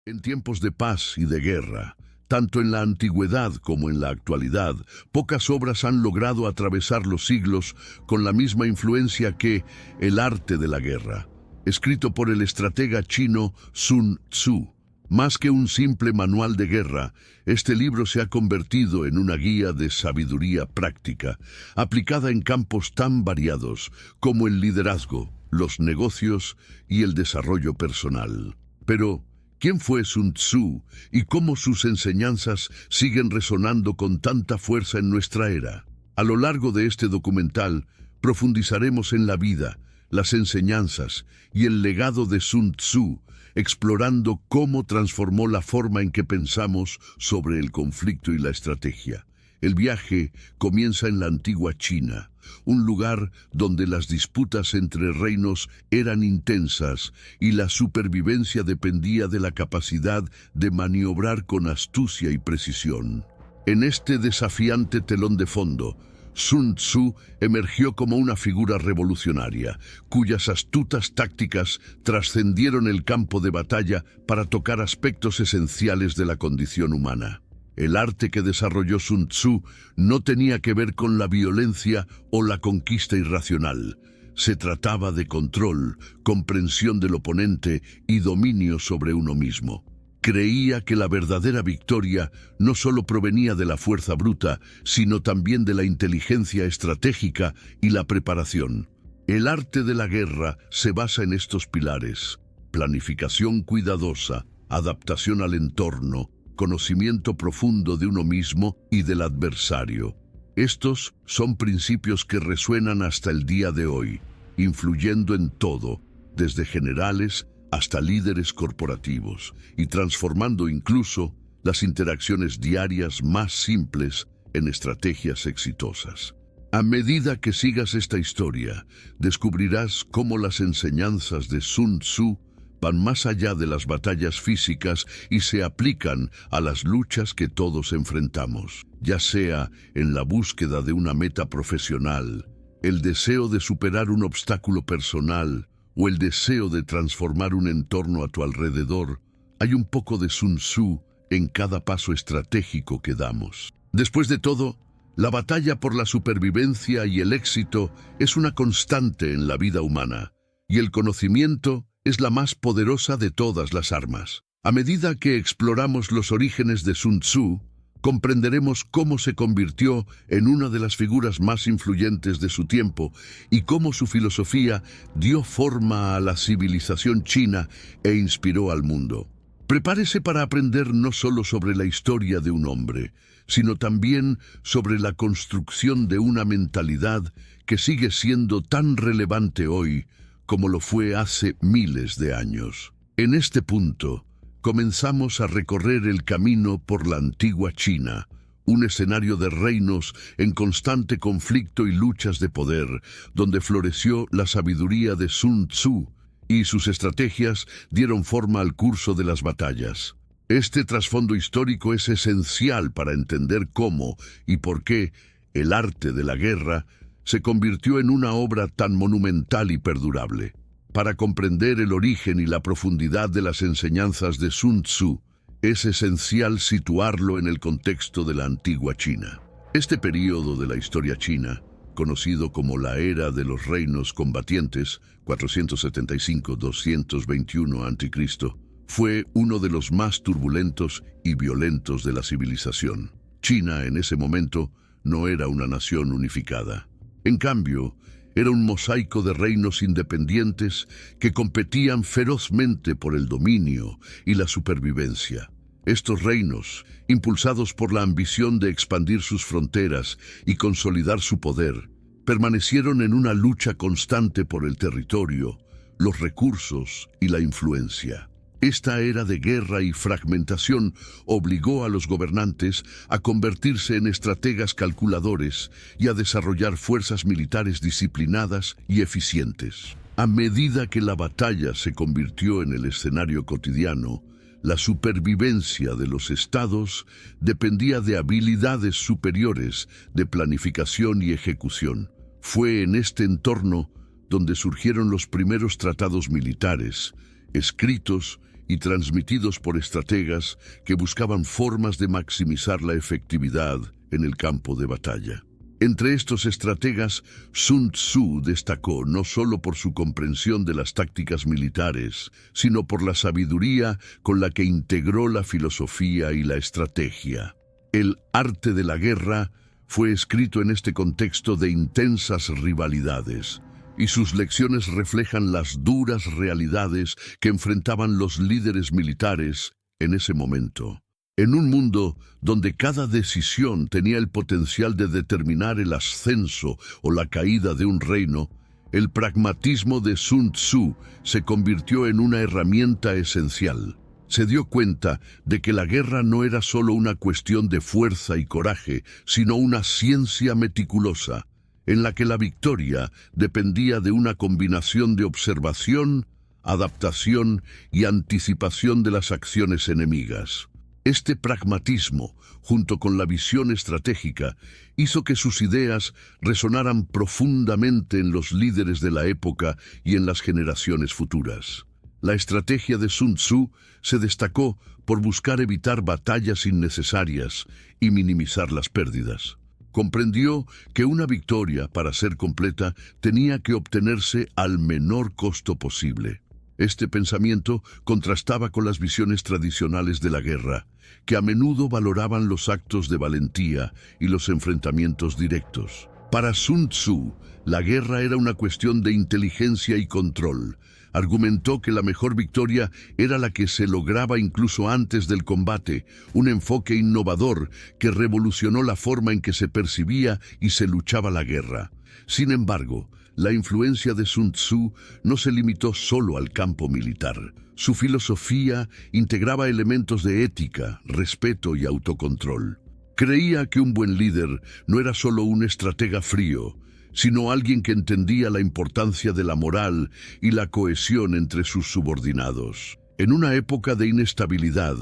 En tiempos de paz y de guerra, tanto en la antigüedad como en la actualidad, pocas obras han logrado atravesar los siglos con la misma influencia que El arte de la guerra, escrito por el estratega chino Sun Tzu. Más que un simple manual de guerra, este libro se ha convertido en una guía de sabiduría práctica, aplicada en campos tan variados como el liderazgo, los negocios y el desarrollo personal. Pero, ¿quién fue Sun Tzu y cómo sus enseñanzas siguen resonando con tanta fuerza en nuestra era? A lo largo de este documental, profundizaremos en la vida, las enseñanzas y el legado de Sun Tzu, explorando cómo transformó la forma en que pensamos sobre el conflicto y la estrategia. El viaje comienza en la antigua China, un lugar donde las disputas entre reinos eran intensas y la supervivencia dependía de la capacidad de maniobrar con astucia y precisión. En este desafiante telón de fondo, Sun Tzu emergió como una figura revolucionaria, cuyas astutas tácticas trascendieron el campo de batalla para tocar aspectos esenciales de la condición humana. El arte que desarrolló Sun Tzu no tenía que ver con la violencia o la conquista irracional. Se trataba de control, comprensión del oponente y dominio sobre uno mismo. Creía que la verdadera victoria no solo provenía de la fuerza bruta, sino también de la inteligencia estratégica y la preparación. El arte de la guerra se basa en estos pilares: planificación cuidadosa, adaptación al entorno, conocimiento profundo de uno mismo y del adversario. Estos son principios que resuenan hasta el día de hoy, influyendo en todo, desde generales hasta líderes corporativos, y transformando incluso las interacciones diarias más simples en estrategias exitosas. A medida que sigas esta historia, descubrirás cómo las enseñanzas de Sun Tzu van más allá de las batallas físicas y se aplican a las luchas que todos enfrentamos, ya sea en la búsqueda de una meta profesional, el deseo de superar un obstáculo personal o el deseo de transformar un entorno a tu alrededor. Hay un poco de Sun Tzu en cada paso estratégico que damos. Después de todo, la batalla por la supervivencia y el éxito es una constante en la vida humana, y el conocimiento es la más poderosa de todas las armas. A medida que exploramos los orígenes de Sun Tzu, comprenderemos cómo se convirtió en una de las figuras más influyentes de su tiempo y cómo su filosofía dio forma a la civilización china e inspiró al mundo. Prepárese para aprender no solo sobre la historia de un hombre, sino también sobre la construcción de una mentalidad que sigue siendo tan relevante hoy como lo fue hace miles de años. En este punto, comenzamos a recorrer el camino por la antigua China, un escenario de reinos en constante conflicto y luchas de poder, donde floreció la sabiduría de Sun Tzu y sus estrategias dieron forma al curso de las batallas. Este trasfondo histórico es esencial para entender cómo y por qué el arte de la guerra se convirtió en una obra tan monumental y perdurable. Para comprender el origen y la profundidad de las enseñanzas de Sun Tzu, es esencial situarlo en el contexto de la antigua China. Este período de la historia china, conocido como la Era de los Reinos Combatientes, 475-221 a.C., fue uno de los más turbulentos y violentos de la civilización. China, en ese momento, no era una nación unificada. En cambio, era un mosaico de reinos independientes que competían ferozmente por el dominio y la supervivencia. Estos reinos, impulsados por la ambición de expandir sus fronteras y consolidar su poder, permanecieron en una lucha constante por el territorio, los recursos y la influencia. Esta era de guerra y fragmentación obligó a los gobernantes a convertirse en estrategas calculadores y a desarrollar fuerzas militares disciplinadas y eficientes. A medida que la batalla se convirtió en el escenario cotidiano, la supervivencia de los estados dependía de habilidades superiores de planificación y ejecución. Fue en este entorno donde surgieron los primeros tratados militares, escritos y transmitidos por estrategas que buscaban formas de maximizar la efectividad en el campo de batalla. Entre estos estrategas, Sun Tzu destacó no solo por su comprensión de las tácticas militares, sino por la sabiduría con la que integró la filosofía y la estrategia. El arte de la guerra fue escrito en este contexto de intensas rivalidades, y sus lecciones reflejan las duras realidades que enfrentaban los líderes militares en ese momento. En un mundo donde cada decisión tenía el potencial de determinar el ascenso o la caída de un reino, el pragmatismo de Sun Tzu se convirtió en una herramienta esencial. Se dio cuenta de que la guerra no era solo una cuestión de fuerza y coraje, sino una ciencia meticulosa, en la que la victoria dependía de una combinación de observación, adaptación y anticipación de las acciones enemigas. Este pragmatismo, junto con la visión estratégica, hizo que sus ideas resonaran profundamente en los líderes de la época y en las generaciones futuras. La estrategia de Sun Tzu se destacó por buscar evitar batallas innecesarias y minimizar las pérdidas. Comprendió que una victoria, para ser completa, tenía que obtenerse al menor costo posible. Este pensamiento contrastaba con las visiones tradicionales de la guerra, que a menudo valoraban los actos de valentía y los enfrentamientos directos. Para Sun Tzu, la guerra era una cuestión de inteligencia y control. Argumentó que la mejor victoria era la que se lograba incluso antes del combate, un enfoque innovador que revolucionó la forma en que se percibía y se luchaba la guerra. Sin embargo, la influencia de Sun Tzu no se limitó solo al campo militar. Su filosofía integraba elementos de ética, respeto y autocontrol. Creía que un buen líder no era solo un estratega frío, sino alguien que entendía la importancia de la moral y la cohesión entre sus subordinados. En una época de inestabilidad,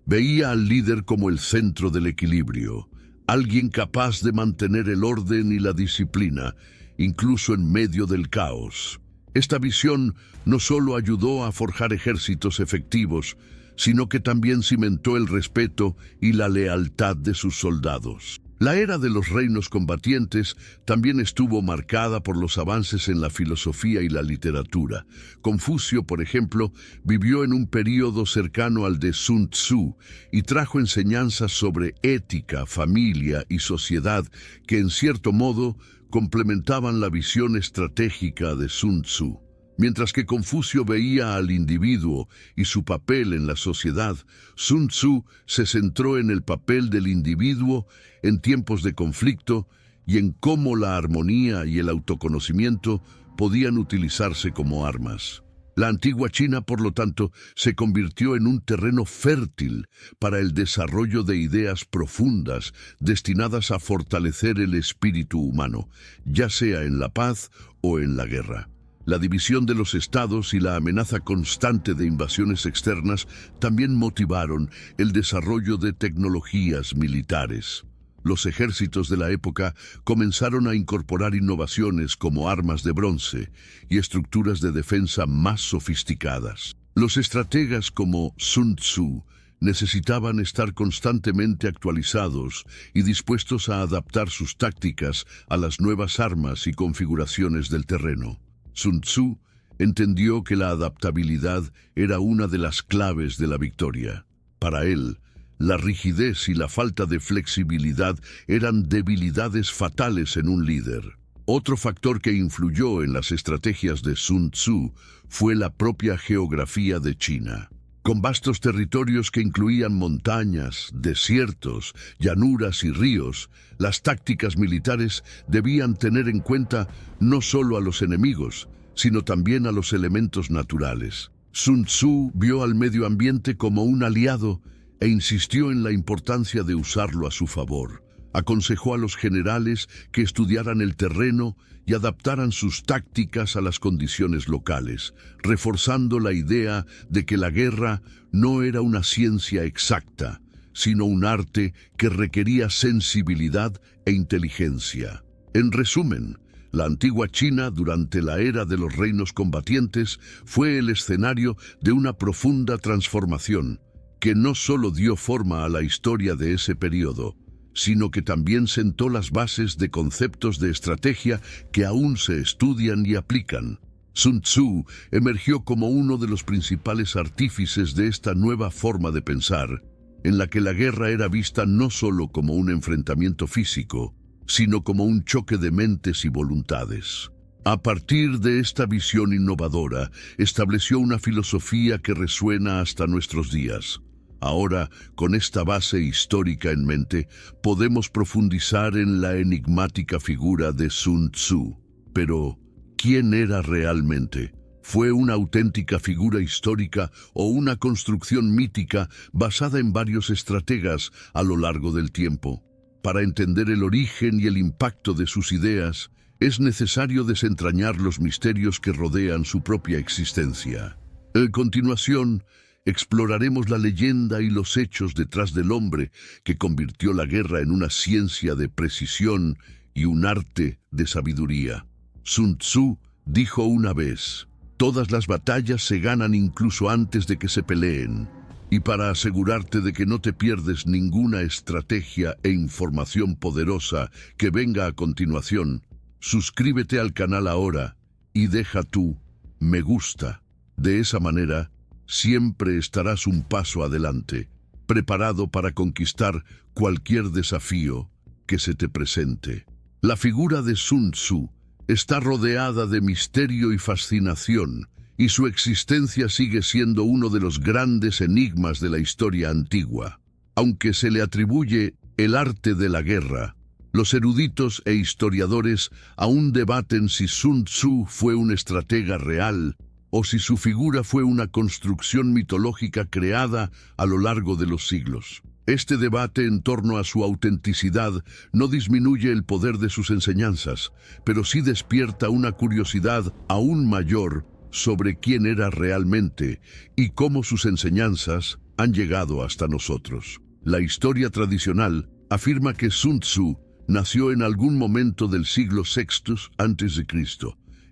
veía al líder como el centro del equilibrio, alguien capaz de mantener el orden y la disciplina, incluso en medio del caos. Esta visión no solo ayudó a forjar ejércitos efectivos, sino que también cimentó el respeto y la lealtad de sus soldados. La era de los reinos combatientes también estuvo marcada por los avances en la filosofía y la literatura. Confucio, por ejemplo, vivió en un período cercano al de Sun Tzu y trajo enseñanzas sobre ética, familia y sociedad que, en cierto modo, complementaban la visión estratégica de Sun Tzu. Mientras que Confucio veía al individuo y su papel en la sociedad, Sun Tzu se centró en el papel del individuo en tiempos de conflicto y en cómo la armonía y el autoconocimiento podían utilizarse como armas. La antigua China, por lo tanto, se convirtió en un terreno fértil para el desarrollo de ideas profundas destinadas a fortalecer el espíritu humano, ya sea en la paz o en la guerra. La división de los estados y la amenaza constante de invasiones externas también motivaron el desarrollo de tecnologías militares. Los ejércitos de la época comenzaron a incorporar innovaciones como armas de bronce y estructuras de defensa más sofisticadas. Los estrategas como Sun Tzu necesitaban estar constantemente actualizados y dispuestos a adaptar sus tácticas a las nuevas armas y configuraciones del terreno. Sun Tzu entendió que la adaptabilidad era una de las claves de la victoria. Para él, la rigidez y la falta de flexibilidad eran debilidades fatales en un líder. Otro factor que influyó en las estrategias de Sun Tzu fue la propia geografía de China. Con vastos territorios que incluían montañas, desiertos, llanuras y ríos, las tácticas militares debían tener en cuenta no solo a los enemigos, sino también a los elementos naturales. Sun Tzu vio al medio ambiente como un aliado e insistió en la importancia de usarlo a su favor. Aconsejó a los generales que estudiaran el terreno y adaptaran sus tácticas a las condiciones locales, reforzando la idea de que la guerra no era una ciencia exacta, sino un arte que requería sensibilidad e inteligencia. En resumen, La antigua China, durante la era de los reinos combatientes, fue el escenario de una profunda transformación, que no solo dio forma a la historia de ese periodo, sino que también sentó las bases de conceptos de estrategia que aún se estudian y aplican. Sun Tzu emergió como uno de los principales artífices de esta nueva forma de pensar, en la que la guerra era vista no solo como un enfrentamiento físico, sino como un choque de mentes y voluntades. A partir de esta visión innovadora, estableció una filosofía que resuena hasta nuestros días. Ahora, con esta base histórica en mente, podemos profundizar en la enigmática figura de Sun Tzu. Pero, ¿quién era realmente? ¿Fue una auténtica figura histórica o una construcción mítica basada en varios estrategas a lo largo del tiempo? Para entender el origen y el impacto de sus ideas, es necesario desentrañar los misterios que rodean su propia existencia. A continuación, exploraremos la leyenda y los hechos detrás del hombre que convirtió la guerra en una ciencia de precisión y un arte de sabiduría. Sun Tzu dijo una vez: «Todas las batallas se ganan incluso antes de que se peleen». Y para asegurarte de que no te pierdes ninguna estrategia e información poderosa que venga a continuación, suscríbete al canal ahora y deja tu me gusta. De esa manera, siempre estarás un paso adelante, preparado para conquistar cualquier desafío que se te presente. La figura de Sun Tzu está rodeada de misterio y fascinación, y su existencia sigue siendo uno de los grandes enigmas de la historia antigua. Aunque se le atribuye el arte de la guerra, los eruditos e historiadores aún debaten si Sun Tzu fue un estratega real o si su figura fue una construcción mitológica creada a lo largo de los siglos. Este debate en torno a su autenticidad no disminuye el poder de sus enseñanzas, pero sí despierta una curiosidad aún mayor sobre quién era realmente y cómo sus enseñanzas han llegado hasta nosotros. La historia tradicional afirma que Sun Tzu nació en algún momento del siglo VI a.C.,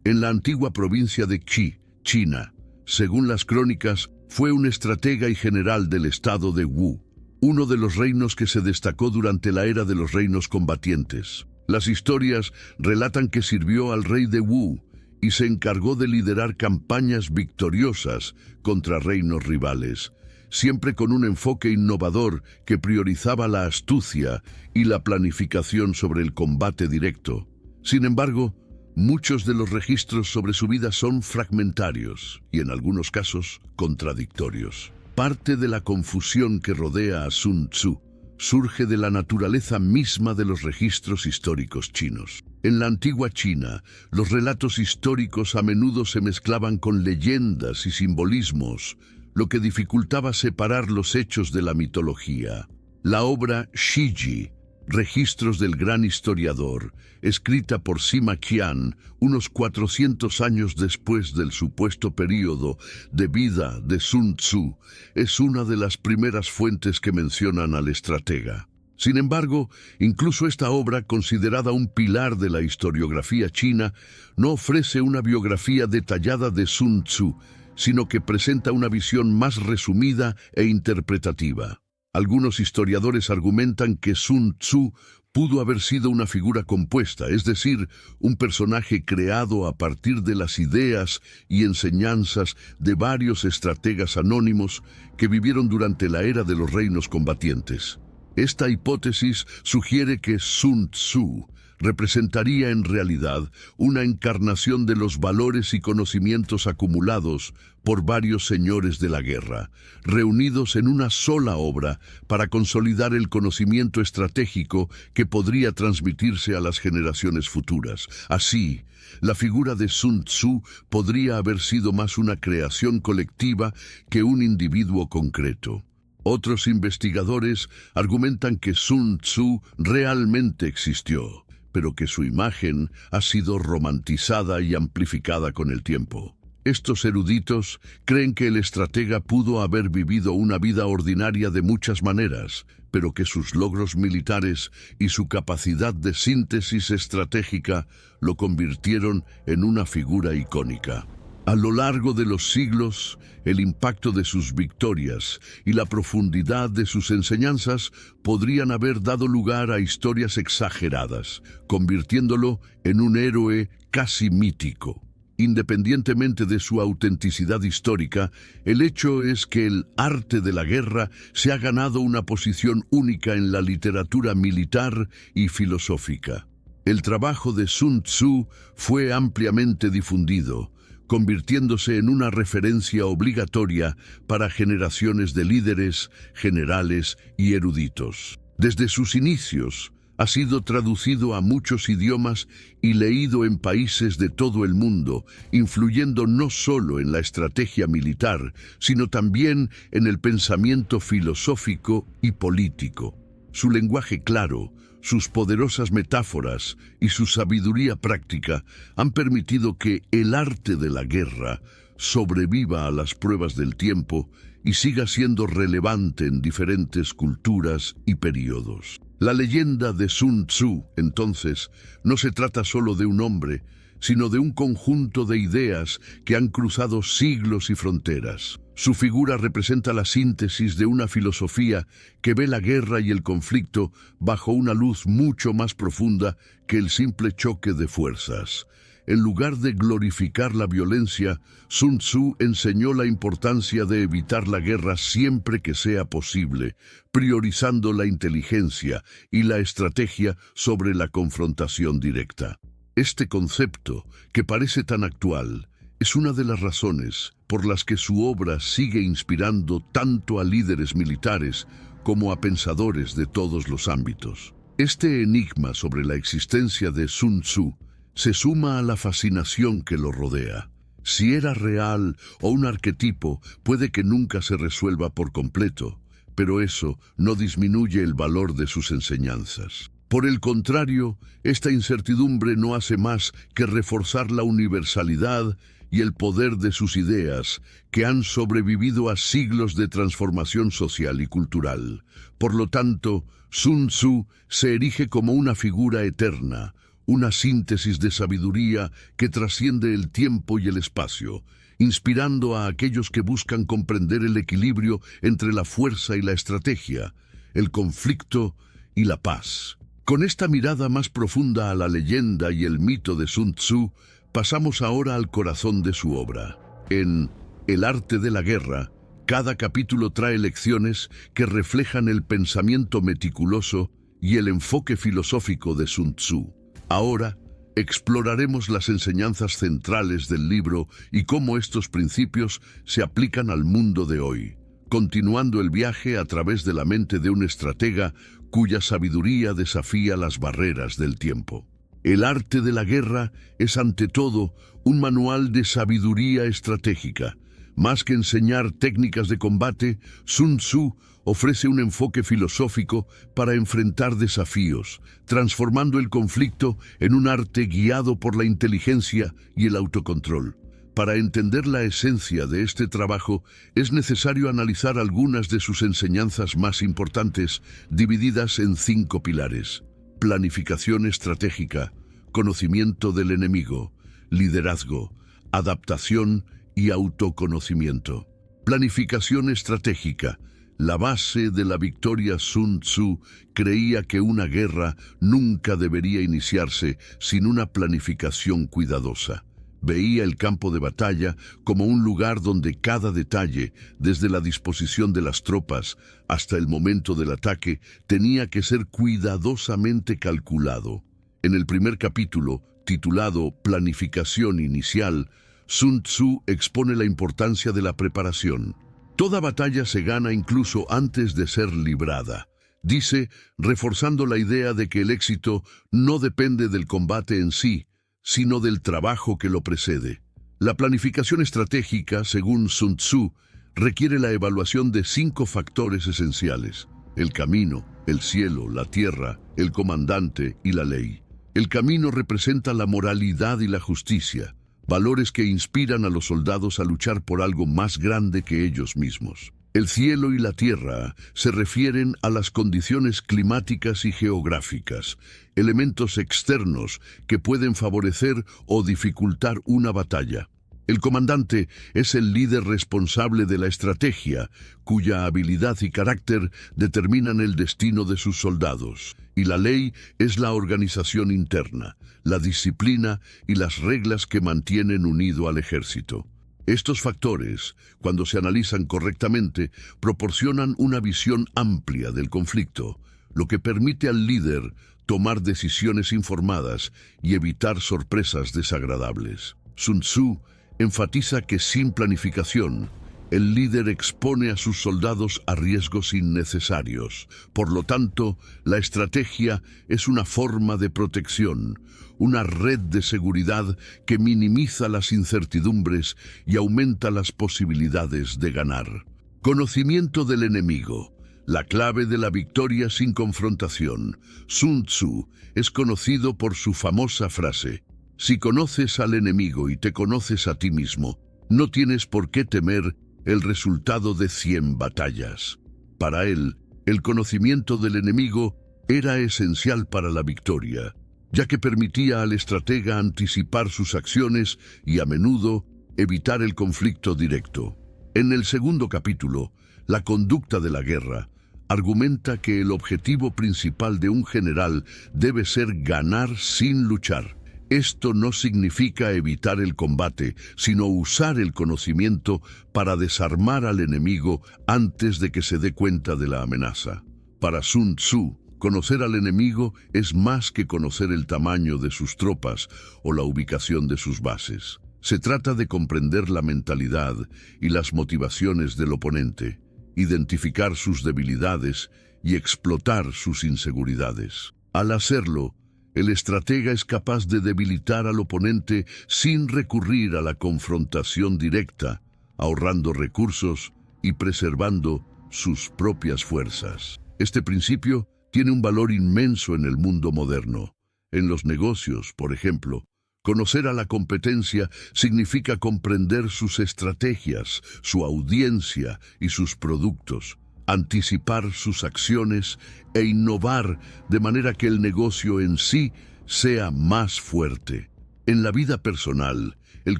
en la antigua provincia de Qi, China. Según las crónicas, fue un estratega y general del estado de Wu, uno de los reinos que se destacó durante la era de los reinos combatientes. Las historias relatan que sirvió al rey de Wu y se encargó de liderar campañas victoriosas contra reinos rivales, siempre con un enfoque innovador que priorizaba la astucia y la planificación sobre el combate directo. Sin embargo, muchos de los registros sobre su vida son fragmentarios y en algunos casos contradictorios. Parte de la confusión que rodea a Sun Tzu surge de la naturaleza misma de los registros históricos chinos. En la antigua China, los relatos históricos a menudo se mezclaban con leyendas y simbolismos, lo que dificultaba separar los hechos de la mitología. La obra Shiji, Registros del Gran Historiador, escrita por Sima Qian unos 400 años después del supuesto período de vida de Sun Tzu, es una de las primeras fuentes que mencionan al estratega. Sin embargo, incluso esta obra, considerada un pilar de la historiografía china, no ofrece una biografía detallada de Sun Tzu, sino que presenta una visión más resumida e interpretativa. Algunos historiadores argumentan que Sun Tzu pudo haber sido una figura compuesta, es decir, un personaje creado a partir de las ideas y enseñanzas de varios estrategas anónimos que vivieron durante la era de los reinos combatientes. Esta hipótesis sugiere que Sun Tzu representaría en realidad una encarnación de los valores y conocimientos acumulados por varios señores de la guerra, reunidos en una sola obra para consolidar el conocimiento estratégico que podría transmitirse a las generaciones futuras. Así, la figura de Sun Tzu podría haber sido más una creación colectiva que un individuo concreto. Otros investigadores argumentan que Sun Tzu realmente existió, pero que su imagen ha sido romantizada y amplificada con el tiempo. Estos eruditos creen que el estratega pudo haber vivido una vida ordinaria de muchas maneras, pero que sus logros militares y su capacidad de síntesis estratégica lo convirtieron en una figura icónica. A lo largo de los siglos, el impacto de sus victorias y la profundidad de sus enseñanzas podrían haber dado lugar a historias exageradas, convirtiéndolo en un héroe casi mítico. Independientemente de su autenticidad histórica, el hecho es que el arte de la guerra se ha ganado una posición única en la literatura militar y filosófica. El trabajo de Sun Tzu fue ampliamente difundido, convirtiéndose en una referencia obligatoria para generaciones de líderes, generales y eruditos. Desde sus inicios, ha sido traducido a muchos idiomas y leído en países de todo el mundo, influyendo no solo en la estrategia militar, sino también en el pensamiento filosófico y político. Su lenguaje claro, sus poderosas metáforas y su sabiduría práctica han permitido que el arte de la guerra sobreviva a las pruebas del tiempo y siga siendo relevante en diferentes culturas y períodos. La leyenda de Sun Tzu, entonces, no se trata solo de un hombre, sino de un conjunto de ideas que han cruzado siglos y fronteras. Su figura representa la síntesis de una filosofía que ve la guerra y el conflicto bajo una luz mucho más profunda que el simple choque de fuerzas. En lugar de glorificar la violencia, Sun Tzu enseñó la importancia de evitar la guerra siempre que sea posible, priorizando la inteligencia y la estrategia sobre la confrontación directa. Este concepto, que parece tan actual, es una de las razones por las que su obra sigue inspirando tanto a líderes militares como a pensadores de todos los ámbitos. Este enigma sobre la existencia de Sun Tzu se suma a la fascinación que lo rodea. Si era real o un arquetipo, puede que nunca se resuelva por completo, pero eso no disminuye el valor de sus enseñanzas. Por el contrario, esta incertidumbre no hace más que reforzar la universalidad y el poder de sus ideas, que han sobrevivido a siglos de transformación social y cultural. Por lo tanto, Sun Tzu se erige como una figura eterna, una síntesis de sabiduría que trasciende el tiempo y el espacio, inspirando a aquellos que buscan comprender el equilibrio entre la fuerza y la estrategia, el conflicto y la paz. Con esta mirada más profunda a la leyenda y el mito de Sun Tzu, pasamos ahora al corazón de su obra. En El arte de la guerra, cada capítulo trae lecciones que reflejan el pensamiento meticuloso y el enfoque filosófico de Sun Tzu. Ahora, exploraremos las enseñanzas centrales del libro y cómo estos principios se aplican al mundo de hoy, continuando el viaje a través de la mente de un estratega cuya sabiduría desafía las barreras del tiempo. El arte de la guerra es ante todo un manual de sabiduría estratégica. Más que enseñar técnicas de combate, Sun Tzu ofrece un enfoque filosófico para enfrentar desafíos, transformando el conflicto en un arte guiado por la inteligencia y el autocontrol. Para entender la esencia de este trabajo, es necesario analizar algunas de sus enseñanzas más importantes, divididas en 5 pilares: planificación estratégica, conocimiento del enemigo, liderazgo, adaptación y autoconocimiento. Planificación estratégica. La base de la victoria. Sun Tzu creía que una guerra nunca debería iniciarse sin una planificación cuidadosa. Veía el campo de batalla como un lugar donde cada detalle, desde la disposición de las tropas hasta el momento del ataque, tenía que ser cuidadosamente calculado. En el primer capítulo, titulado Planificación Inicial, Sun Tzu expone la importancia de la preparación. Toda batalla se gana incluso antes de ser librada, dice, reforzando la idea de que el éxito no depende del combate en sí, sino del trabajo que lo precede. La planificación estratégica, según Sun Tzu, requiere la evaluación de 5 factores esenciales: el camino, el cielo, la tierra, el comandante y la ley. El camino representa la moralidad y la justicia, valores que inspiran a los soldados a luchar por algo más grande que ellos mismos. El cielo y la tierra se refieren a las condiciones climáticas y geográficas, elementos externos que pueden favorecer o dificultar una batalla. El comandante es el líder responsable de la estrategia, cuya habilidad y carácter determinan el destino de sus soldados. Y la ley es la organización interna, la disciplina y las reglas que mantienen unido al ejército. Estos factores, cuando se analizan correctamente, proporcionan una visión amplia del conflicto, lo que permite al líder tomar decisiones informadas y evitar sorpresas desagradables. Sun Tzu enfatiza que sin planificación, el líder expone a sus soldados a riesgos innecesarios. Por lo tanto, la estrategia es una forma de protección, una red de seguridad que minimiza las incertidumbres y aumenta las posibilidades de ganar. Conocimiento del enemigo, la clave de la victoria sin confrontación. Sun Tzu es conocido por su famosa frase: si conoces al enemigo y te conoces a ti mismo, no tienes por qué temer el resultado de 100 batallas. Para él, el conocimiento del enemigo era esencial para la victoria, ya que permitía al estratega anticipar sus acciones y a menudo evitar el conflicto directo. En el segundo capítulo, La conducta de la guerra, argumenta que el objetivo principal de un general debe ser ganar sin luchar. Esto no significa evitar el combate, sino usar el conocimiento para desarmar al enemigo antes de que se dé cuenta de la amenaza. Para Sun Tzu, conocer al enemigo es más que conocer el tamaño de sus tropas o la ubicación de sus bases. Se trata de comprender la mentalidad y las motivaciones del oponente, identificar sus debilidades y explotar sus inseguridades. Al hacerlo, el estratega es capaz de debilitar al oponente sin recurrir a la confrontación directa, ahorrando recursos y preservando sus propias fuerzas. Este principio tiene un valor inmenso en el mundo moderno. En los negocios, por ejemplo, conocer a la competencia significa comprender sus estrategias, su audiencia y sus productos, anticipar sus acciones e innovar de manera que el negocio en sí sea más fuerte. En la vida personal, el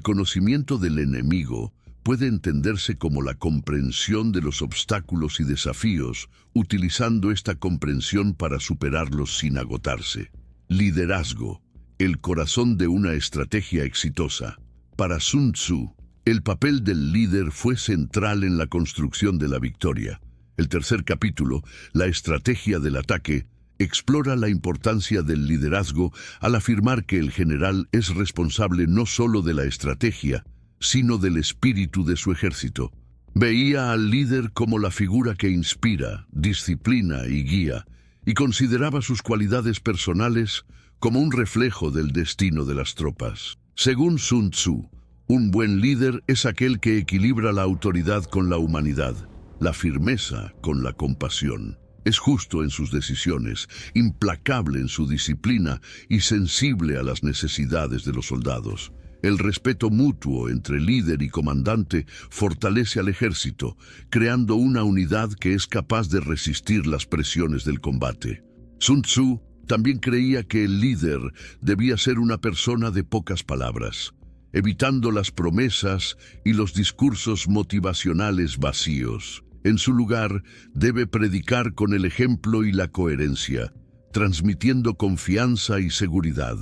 conocimiento del enemigo puede entenderse como la comprensión de los obstáculos y desafíos, utilizando esta comprensión para superarlos sin agotarse. Liderazgo, el corazón de una estrategia exitosa. Para Sun Tzu, el papel del líder fue central en la construcción de la victoria. El tercer capítulo, La estrategia del ataque, explora la importancia del liderazgo al afirmar que el general es responsable no solo de la estrategia, sino del espíritu de su ejército. Veía al líder como la figura que inspira, disciplina y guía, y consideraba sus cualidades personales como un reflejo del destino de las tropas. Según Sun Tzu, un buen líder es aquel que equilibra la autoridad con la humanidad, la firmeza con la compasión. Es justo en sus decisiones, implacable en su disciplina y sensible a las necesidades de los soldados. El respeto mutuo entre líder y comandante fortalece al ejército, creando una unidad que es capaz de resistir las presiones del combate. Sun Tzu también creía que el líder debía ser una persona de pocas palabras, evitando las promesas y los discursos motivacionales vacíos. En su lugar, debe predicar con el ejemplo y la coherencia, transmitiendo confianza y seguridad.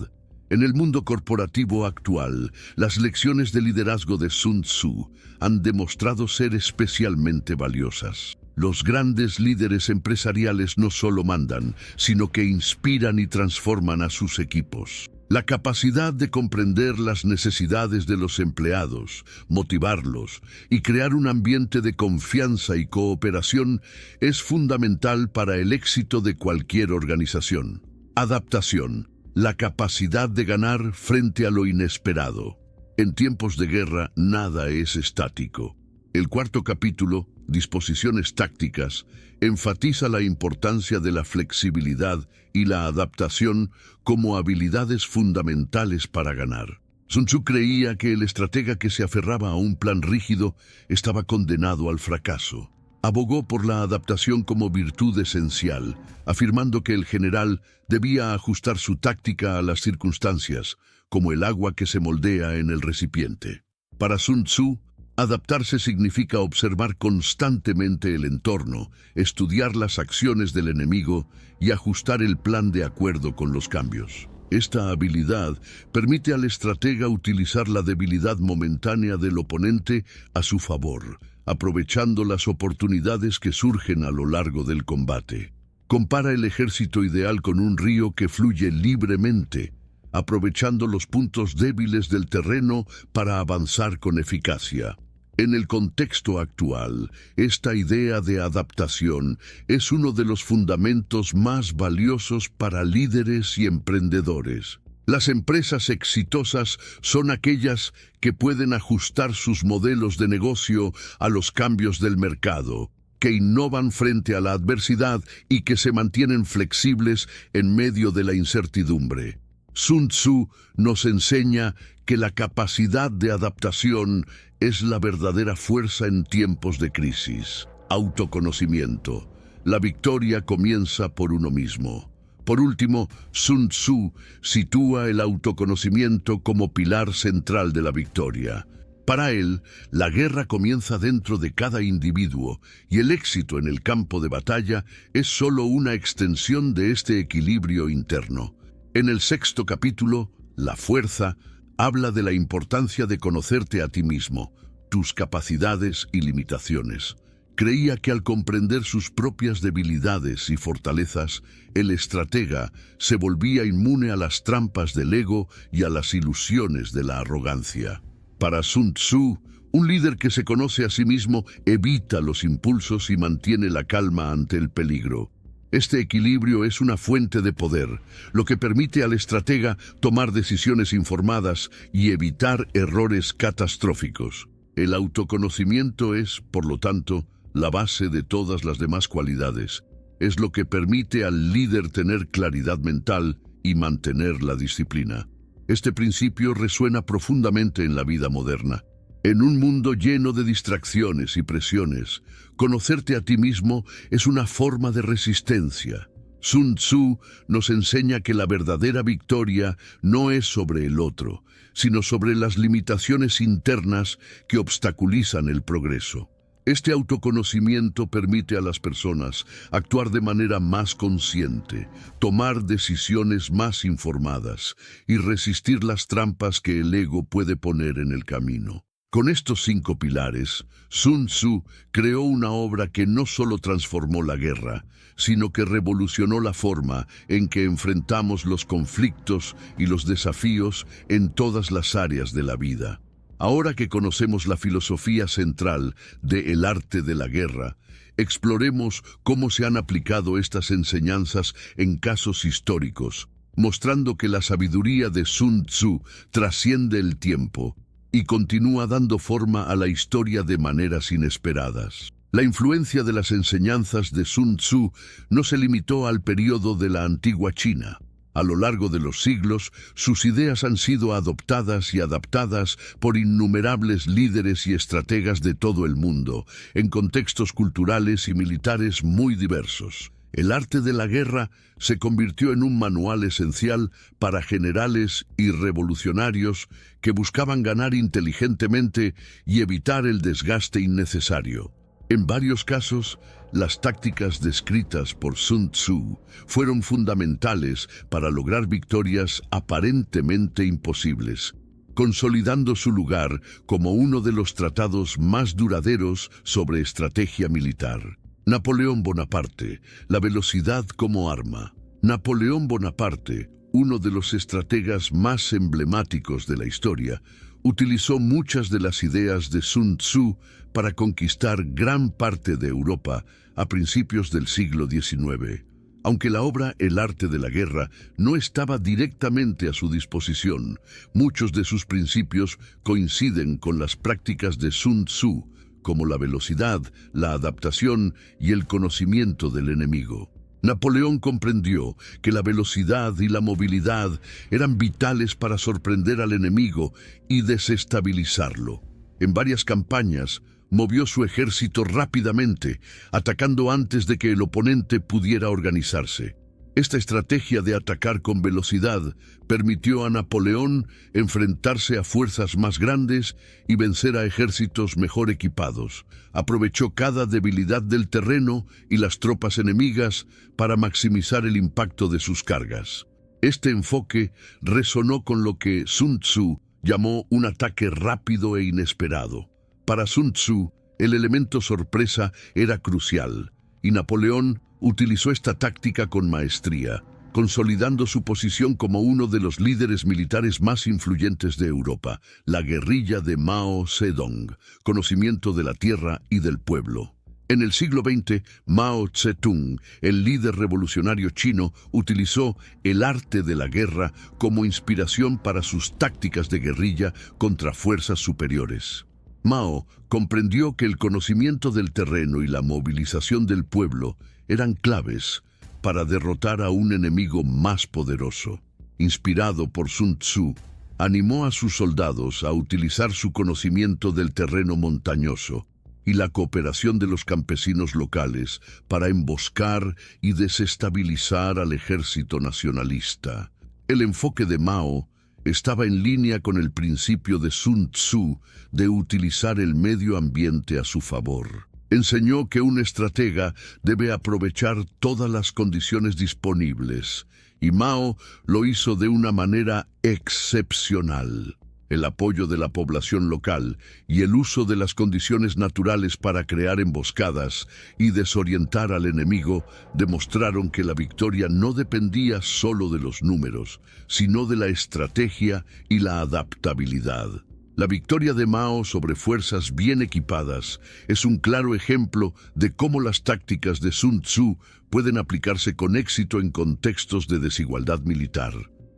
En el mundo corporativo actual, las lecciones de liderazgo de Sun Tzu han demostrado ser especialmente valiosas. Los grandes líderes empresariales no solo mandan, sino que inspiran y transforman a sus equipos. La capacidad de comprender las necesidades de los empleados, motivarlos y crear un ambiente de confianza y cooperación es fundamental para el éxito de cualquier organización. Adaptación, la capacidad de ganar frente a lo inesperado. En tiempos de guerra, nada es estático. El cuarto capítulo, Disposiciones tácticas, enfatiza la importancia de la flexibilidad y la adaptación como habilidades fundamentales para ganar. Sun Tzu creía que el estratega que se aferraba a un plan rígido estaba condenado al fracaso. Abogó por la adaptación como virtud esencial, afirmando que el general debía ajustar su táctica a las circunstancias, como el agua que se moldea en el recipiente. Para Sun Tzu, adaptarse significa observar constantemente el entorno, estudiar las acciones del enemigo y ajustar el plan de acuerdo con los cambios. Esta habilidad permite al estratega utilizar la debilidad momentánea del oponente a su favor, aprovechando las oportunidades que surgen a lo largo del combate. Compara el ejército ideal con un río que fluye libremente, aprovechando los puntos débiles del terreno para avanzar con eficacia. En el contexto actual, esta idea de adaptación es uno de los fundamentos más valiosos para líderes y emprendedores. Las empresas exitosas son aquellas que pueden ajustar sus modelos de negocio a los cambios del mercado, que innovan frente a la adversidad y que se mantienen flexibles en medio de la incertidumbre. Sun Tzu nos enseña que la capacidad de adaptación es la verdadera fuerza en tiempos de crisis. Autoconocimiento. La victoria comienza por uno mismo. Por último, Sun Tzu sitúa el autoconocimiento como pilar central de la victoria. Para él, la guerra comienza dentro de cada individuo y el éxito en el campo de batalla es solo una extensión de este equilibrio interno. En el 6º capítulo, La fuerza, habla de la importancia de conocerte a ti mismo, tus capacidades y limitaciones. Creía que al comprender sus propias debilidades y fortalezas, el estratega se volvía inmune a las trampas del ego y a las ilusiones de la arrogancia. Para Sun Tzu, un líder que se conoce a sí mismo evita los impulsos y mantiene la calma ante el peligro. Este equilibrio es una fuente de poder, lo que permite al estratega tomar decisiones informadas y evitar errores catastróficos. El autoconocimiento es, por lo tanto, la base de todas las demás cualidades. Es lo que permite al líder tener claridad mental y mantener la disciplina. Este principio resuena profundamente en la vida moderna. En un mundo lleno de distracciones y presiones, conocerte a ti mismo es una forma de resistencia. Sun Tzu nos enseña que la verdadera victoria no es sobre el otro, sino sobre las limitaciones internas que obstaculizan el progreso. Este autoconocimiento permite a las personas actuar de manera más consciente, tomar decisiones más informadas y resistir las trampas que el ego puede poner en el camino. Con estos 5 pilares, Sun Tzu creó una obra que no solo transformó la guerra, sino que revolucionó la forma en que enfrentamos los conflictos y los desafíos en todas las áreas de la vida. Ahora que conocemos la filosofía central de El arte de la guerra, exploremos cómo se han aplicado estas enseñanzas en casos históricos, mostrando que la sabiduría de Sun Tzu trasciende el tiempo y continúa dando forma a la historia de maneras inesperadas. La influencia de las enseñanzas de Sun Tzu no se limitó al período de la antigua China. A lo largo de los siglos, sus ideas han sido adoptadas y adaptadas por innumerables líderes y estrategas de todo el mundo, en contextos culturales y militares muy diversos. El arte de la guerra se convirtió en un manual esencial para generales y revolucionarios que buscaban ganar inteligentemente y evitar el desgaste innecesario. En varios casos, las tácticas descritas por Sun Tzu fueron fundamentales para lograr victorias aparentemente imposibles, consolidando su lugar como uno de los tratados más duraderos sobre estrategia militar. Napoleón Bonaparte, la velocidad como arma. Napoleón Bonaparte, uno de los estrategas más emblemáticos de la historia, utilizó muchas de las ideas de Sun Tzu para conquistar gran parte de Europa a principios del siglo XIX. Aunque la obra El arte de la guerra no estaba directamente a su disposición, muchos de sus principios coinciden con las prácticas de Sun Tzu, como la velocidad, la adaptación y el conocimiento del enemigo. Napoleón comprendió que la velocidad y la movilidad eran vitales para sorprender al enemigo y desestabilizarlo. En varias campañas, movió su ejército rápidamente, atacando antes de que el oponente pudiera organizarse. Esta estrategia de atacar con velocidad permitió a Napoleón enfrentarse a fuerzas más grandes y vencer a ejércitos mejor equipados. Aprovechó cada debilidad del terreno y las tropas enemigas para maximizar el impacto de sus cargas. Este enfoque resonó con lo que Sun Tzu llamó un ataque rápido e inesperado. Para Sun Tzu, el elemento sorpresa era crucial, y Napoleón utilizó esta táctica con maestría, consolidando su posición como uno de los líderes militares más influyentes de Europa, la guerrilla de Mao Zedong, conocimiento de la tierra y del pueblo. En el siglo XX, Mao Zedong, el líder revolucionario chino, utilizó el arte de la guerra como inspiración para sus tácticas de guerrilla contra fuerzas superiores. Mao comprendió que el conocimiento del terreno y la movilización del pueblo eran claves para derrotar a un enemigo más poderoso. Inspirado por Sun Tzu, animó a sus soldados a utilizar su conocimiento del terreno montañoso y la cooperación de los campesinos locales para emboscar y desestabilizar al ejército nacionalista. El enfoque de Mao estaba en línea con el principio de Sun Tzu de utilizar el medio ambiente a su favor. Enseñó que un estratega debe aprovechar todas las condiciones disponibles, y Mao lo hizo de una manera excepcional. El apoyo de la población local y el uso de las condiciones naturales para crear emboscadas y desorientar al enemigo demostraron que la victoria no dependía solo de los números, sino de la estrategia y la adaptabilidad. La victoria de Mao sobre fuerzas bien equipadas es un claro ejemplo de cómo las tácticas de Sun Tzu pueden aplicarse con éxito en contextos de desigualdad militar.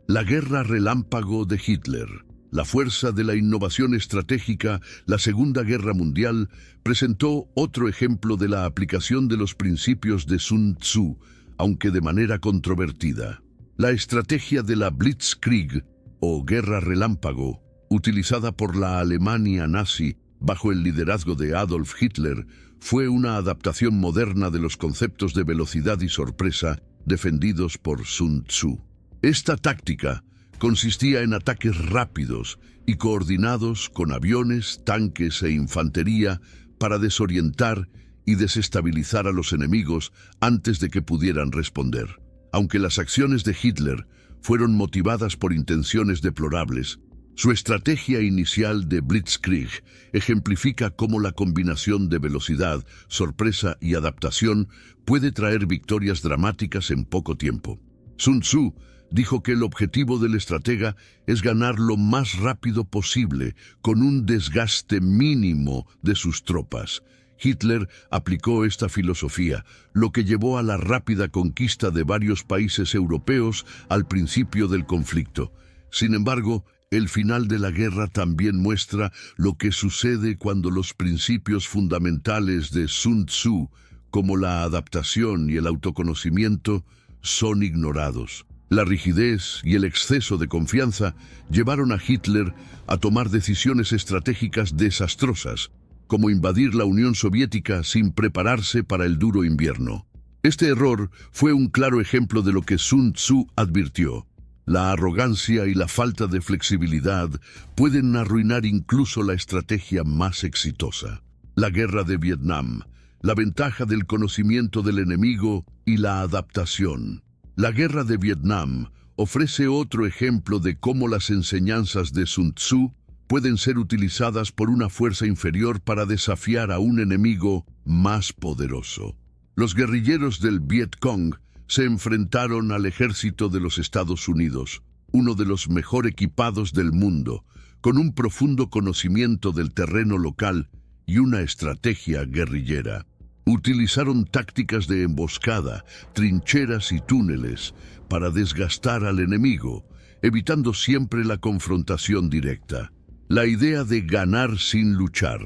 La guerra relámpago de Hitler. La fuerza de la innovación estratégica, la Segunda Guerra Mundial, presentó otro ejemplo de la aplicación de los principios de Sun Tzu, aunque de manera controvertida. La estrategia de la Blitzkrieg, o guerra relámpago, utilizada por la Alemania nazi bajo el liderazgo de Adolf Hitler, fue una adaptación moderna de los conceptos de velocidad y sorpresa defendidos por Sun Tzu. Esta táctica consistía en ataques rápidos y coordinados con aviones, tanques e infantería para desorientar y desestabilizar a los enemigos antes de que pudieran responder. Aunque las acciones de Hitler fueron motivadas por intenciones deplorables, su estrategia inicial de Blitzkrieg ejemplifica cómo la combinación de velocidad, sorpresa y adaptación puede traer victorias dramáticas en poco tiempo. Sun Tzu dijo que el objetivo del estratega es ganar lo más rápido posible, con un desgaste mínimo de sus tropas. Hitler aplicó esta filosofía, lo que llevó a la rápida conquista de varios países europeos al principio del conflicto. Sin embargo, el final de la guerra también muestra lo que sucede cuando los principios fundamentales de Sun Tzu, como la adaptación y el autoconocimiento, son ignorados. La rigidez y el exceso de confianza llevaron a Hitler a tomar decisiones estratégicas desastrosas, como invadir la Unión Soviética sin prepararse para el duro invierno. Este error fue un claro ejemplo de lo que Sun Tzu advirtió. La arrogancia y la falta de flexibilidad pueden arruinar incluso la estrategia más exitosa. La guerra de Vietnam, la ventaja del conocimiento del enemigo y la adaptación. La guerra de Vietnam ofrece otro ejemplo de cómo las enseñanzas de Sun Tzu pueden ser utilizadas por una fuerza inferior para desafiar a un enemigo más poderoso. Los guerrilleros del Viet Cong se enfrentaron al ejército de los Estados Unidos, uno de los mejor equipados del mundo, con un profundo conocimiento del terreno local y una estrategia guerrillera. Utilizaron tácticas de emboscada, trincheras y túneles para desgastar al enemigo, evitando siempre la confrontación directa. La idea de ganar sin luchar,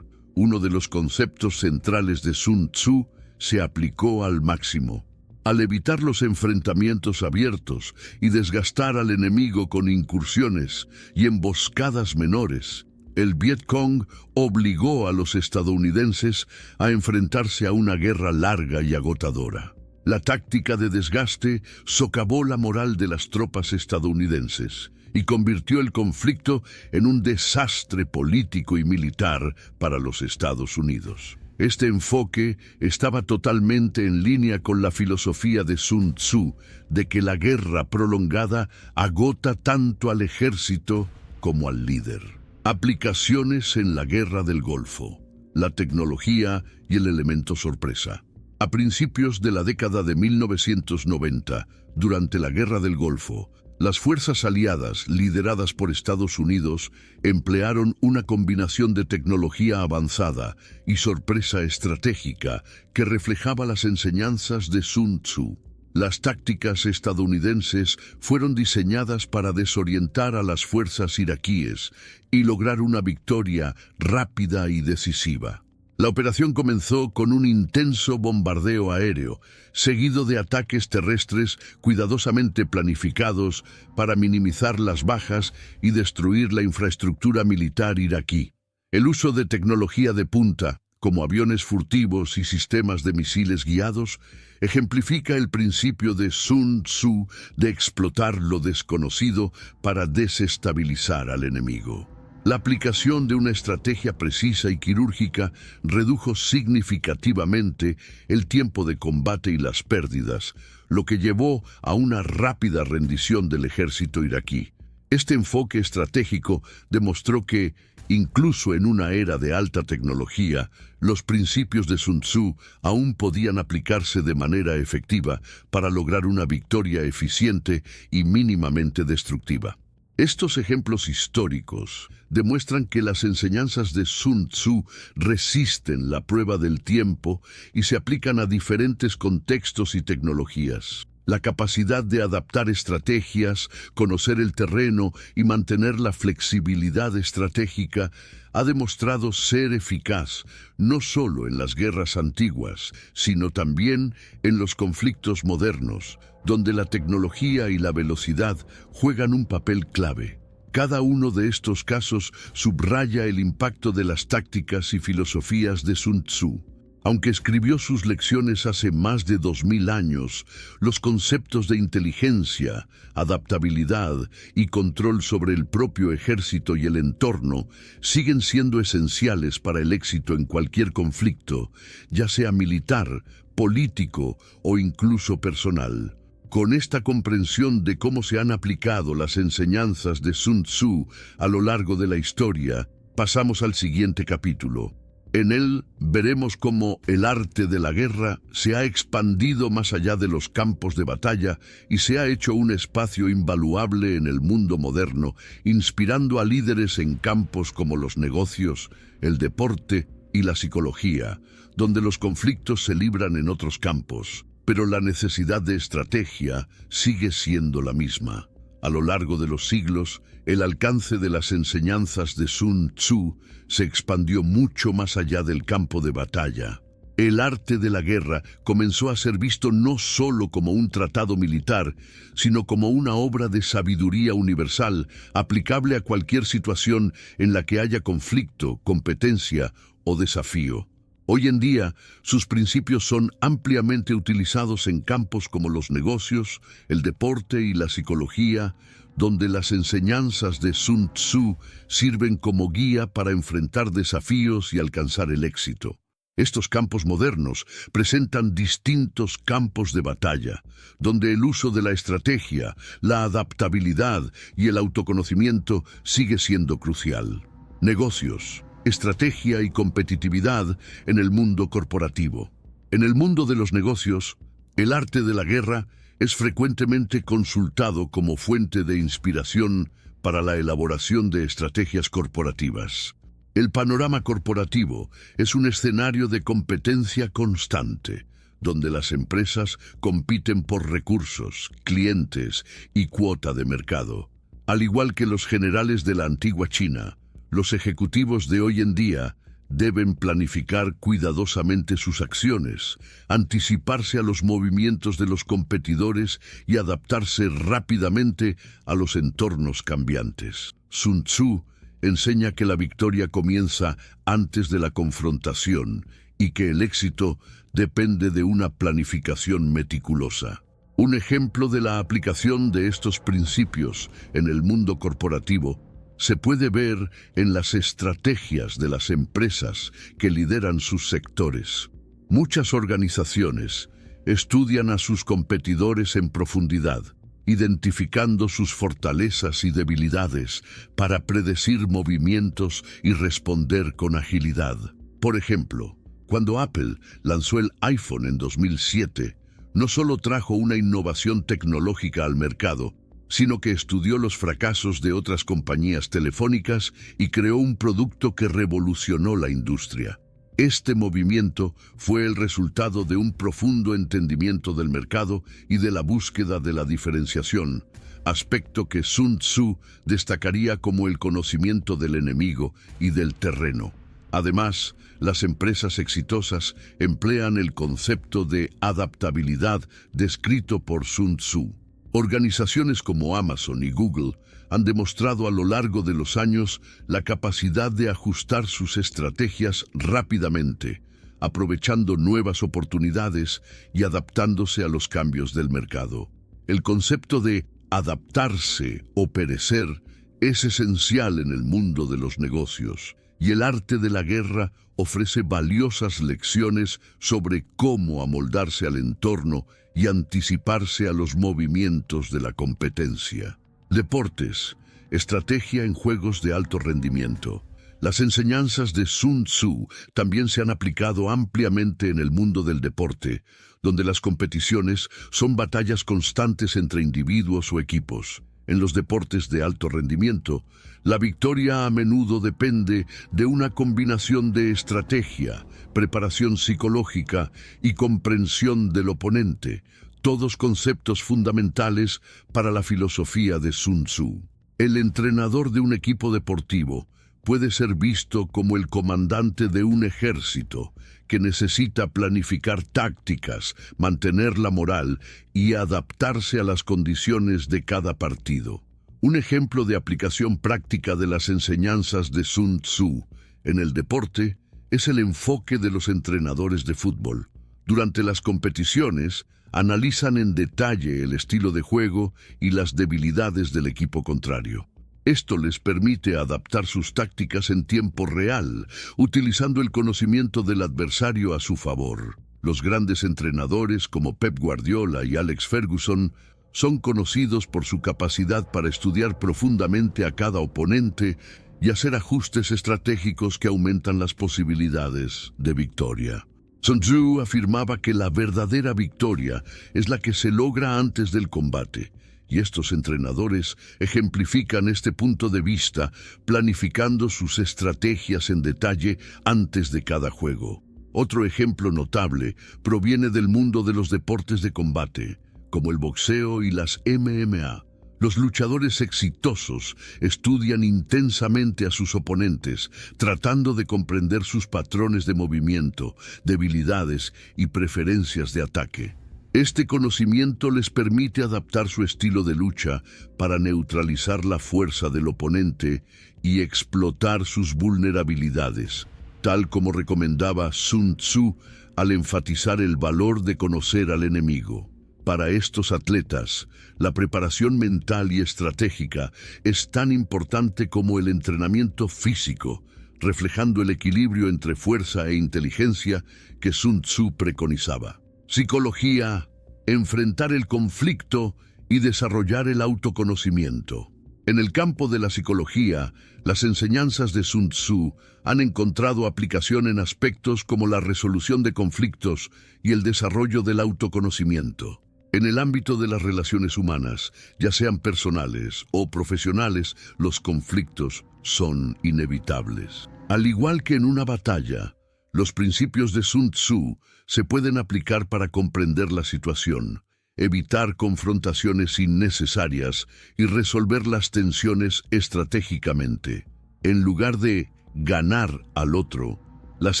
uno de los conceptos centrales de Sun Tzu, se aplicó al máximo. Al evitar los enfrentamientos abiertos y desgastar al enemigo con incursiones y emboscadas menores, el Vietcong obligó a los estadounidenses a enfrentarse a una guerra larga y agotadora. La táctica de desgaste socavó la moral de las tropas estadounidenses y convirtió el conflicto en un desastre político y militar para los Estados Unidos. Este enfoque estaba totalmente en línea con la filosofía de Sun Tzu de que la guerra prolongada agota tanto al ejército como al líder. Aplicaciones en la Guerra del Golfo, la tecnología y el elemento sorpresa. A principios de la década de 1990, durante la Guerra del Golfo, las fuerzas aliadas, lideradas por Estados Unidos, emplearon una combinación de tecnología avanzada y sorpresa estratégica que reflejaba las enseñanzas de Sun Tzu. Las tácticas estadounidenses fueron diseñadas para desorientar a las fuerzas iraquíes y lograr una victoria rápida y decisiva. La operación comenzó con un intenso bombardeo aéreo, seguido de ataques terrestres cuidadosamente planificados para minimizar las bajas y destruir la infraestructura militar iraquí. El uso de tecnología de punta, como aviones furtivos y sistemas de misiles guiados, ejemplifica el principio de Sun Tzu de explotar lo desconocido para desestabilizar al enemigo. La aplicación de una estrategia precisa y quirúrgica redujo significativamente el tiempo de combate y las pérdidas, lo que llevó a una rápida rendición del ejército iraquí. Este enfoque estratégico demostró que, incluso en una era de alta tecnología, los principios de Sun Tzu aún podían aplicarse de manera efectiva para lograr una victoria eficiente y mínimamente destructiva. Estos ejemplos históricos demuestran que las enseñanzas de Sun Tzu resisten la prueba del tiempo y se aplican a diferentes contextos y tecnologías. La capacidad de adaptar estrategias, conocer el terreno y mantener la flexibilidad estratégica ha demostrado ser eficaz no solo en las guerras antiguas, sino también en los conflictos modernos, donde la tecnología y la velocidad juegan un papel clave. Cada uno de estos casos subraya el impacto de las tácticas y filosofías de Sun Tzu. Aunque escribió sus lecciones hace más de 2000 años, los conceptos de inteligencia, adaptabilidad y control sobre el propio ejército y el entorno siguen siendo esenciales para el éxito en cualquier conflicto, ya sea militar, político o incluso personal. Con esta comprensión de cómo se han aplicado las enseñanzas de Sun Tzu a lo largo de la historia, pasamos al siguiente capítulo. En él veremos cómo el arte de la guerra se ha expandido más allá de los campos de batalla y se ha hecho un espacio invaluable en el mundo moderno, inspirando a líderes en campos como los negocios, el deporte y la psicología, donde los conflictos se libran en otros campos, pero la necesidad de estrategia sigue siendo la misma. A lo largo de los siglos, el alcance de las enseñanzas de Sun Tzu se expandió mucho más allá del campo de batalla. El arte de la guerra comenzó a ser visto no solo como un tratado militar, sino como una obra de sabiduría universal, aplicable a cualquier situación en la que haya conflicto, competencia o desafío. Hoy en día, sus principios son ampliamente utilizados en campos como los negocios, el deporte y la psicología, donde las enseñanzas de Sun Tzu sirven como guía para enfrentar desafíos y alcanzar el éxito. Estos campos modernos presentan distintos campos de batalla, donde el uso de la estrategia, la adaptabilidad y el autoconocimiento sigue siendo crucial. Negocios, estrategia y competitividad en el mundo corporativo. En el mundo de los negocios, el arte de la guerra es frecuentemente consultado como fuente de inspiración para la elaboración de estrategias corporativas. El panorama corporativo es un escenario de competencia constante, donde las empresas compiten por recursos, clientes y cuota de mercado. Al igual que los generales de la antigua China, los ejecutivos de hoy en día Deben planificar cuidadosamente sus acciones, anticiparse a los movimientos de los competidores y adaptarse rápidamente a los entornos cambiantes. Sun Tzu enseña que la victoria comienza antes de la confrontación y que el éxito depende de una planificación meticulosa. Un ejemplo de la aplicación de estos principios en el mundo corporativo se puede ver en las estrategias de las empresas que lideran sus sectores. Muchas organizaciones estudian a sus competidores en profundidad, identificando sus fortalezas y debilidades para predecir movimientos y responder con agilidad. Por ejemplo, cuando Apple lanzó el iPhone en 2007, no solo trajo una innovación tecnológica al mercado, sino que estudió los fracasos de otras compañías telefónicas y creó un producto que revolucionó la industria. Este movimiento fue el resultado de un profundo entendimiento del mercado y de la búsqueda de la diferenciación, aspecto que Sun Tzu destacaría como el conocimiento del enemigo y del terreno. Además, las empresas exitosas emplean el concepto de adaptabilidad descrito por Sun Tzu. Organizaciones como Amazon y Google han demostrado a lo largo de los años la capacidad de ajustar sus estrategias rápidamente, aprovechando nuevas oportunidades y adaptándose a los cambios del mercado. El concepto de adaptarse o perecer es esencial en el mundo de los negocios, y el arte de la guerra ofrece valiosas lecciones sobre cómo amoldarse al entorno y anticiparse a los movimientos de la competencia. Deportes, estrategia en juegos de alto rendimiento. Las enseñanzas de Sun Tzu también se han aplicado ampliamente en el mundo del deporte, donde las competiciones son batallas constantes entre individuos o equipos. En los deportes de alto rendimiento, la victoria a menudo depende de una combinación de estrategia, preparación psicológica y comprensión del oponente, todos conceptos fundamentales para la filosofía de Sun Tzu. El entrenador de un equipo deportivo puede ser visto como el comandante de un ejército que necesita planificar tácticas, mantener la moral y adaptarse a las condiciones de cada partido. Un ejemplo de aplicación práctica de las enseñanzas de Sun Tzu en el deporte es el enfoque de los entrenadores de fútbol. Durante las competiciones, analizan en detalle el estilo de juego y las debilidades del equipo contrario. Esto les permite adaptar sus tácticas en tiempo real, utilizando el conocimiento del adversario a su favor. Los grandes entrenadores como Pep Guardiola y Alex Ferguson son conocidos por su capacidad para estudiar profundamente a cada oponente y hacer ajustes estratégicos que aumentan las posibilidades de victoria. Sun Tzu afirmaba que la verdadera victoria es la que se logra antes del combate, y estos entrenadores ejemplifican este punto de vista planificando sus estrategias en detalle antes de cada juego. Otro ejemplo notable proviene del mundo de los deportes de combate, como el boxeo y las MMA. Los luchadores exitosos estudian intensamente a sus oponentes, tratando de comprender sus patrones de movimiento, debilidades y preferencias de ataque. Este conocimiento les permite adaptar su estilo de lucha para neutralizar la fuerza del oponente y explotar sus vulnerabilidades, tal como recomendaba Sun Tzu al enfatizar el valor de conocer al enemigo. Para estos atletas, la preparación mental y estratégica es tan importante como el entrenamiento físico, reflejando el equilibrio entre fuerza e inteligencia que Sun Tzu preconizaba. Psicología, enfrentar el conflicto y desarrollar el autoconocimiento. En el campo de la psicología, las enseñanzas de Sun Tzu han encontrado aplicación en aspectos como la resolución de conflictos y el desarrollo del autoconocimiento. En el ámbito de las relaciones humanas, ya sean personales o profesionales, los conflictos son inevitables. Al igual que en una batalla, los principios de Sun Tzu se pueden aplicar para comprender la situación, evitar confrontaciones innecesarias y resolver las tensiones estratégicamente. En lugar de ganar al otro, Las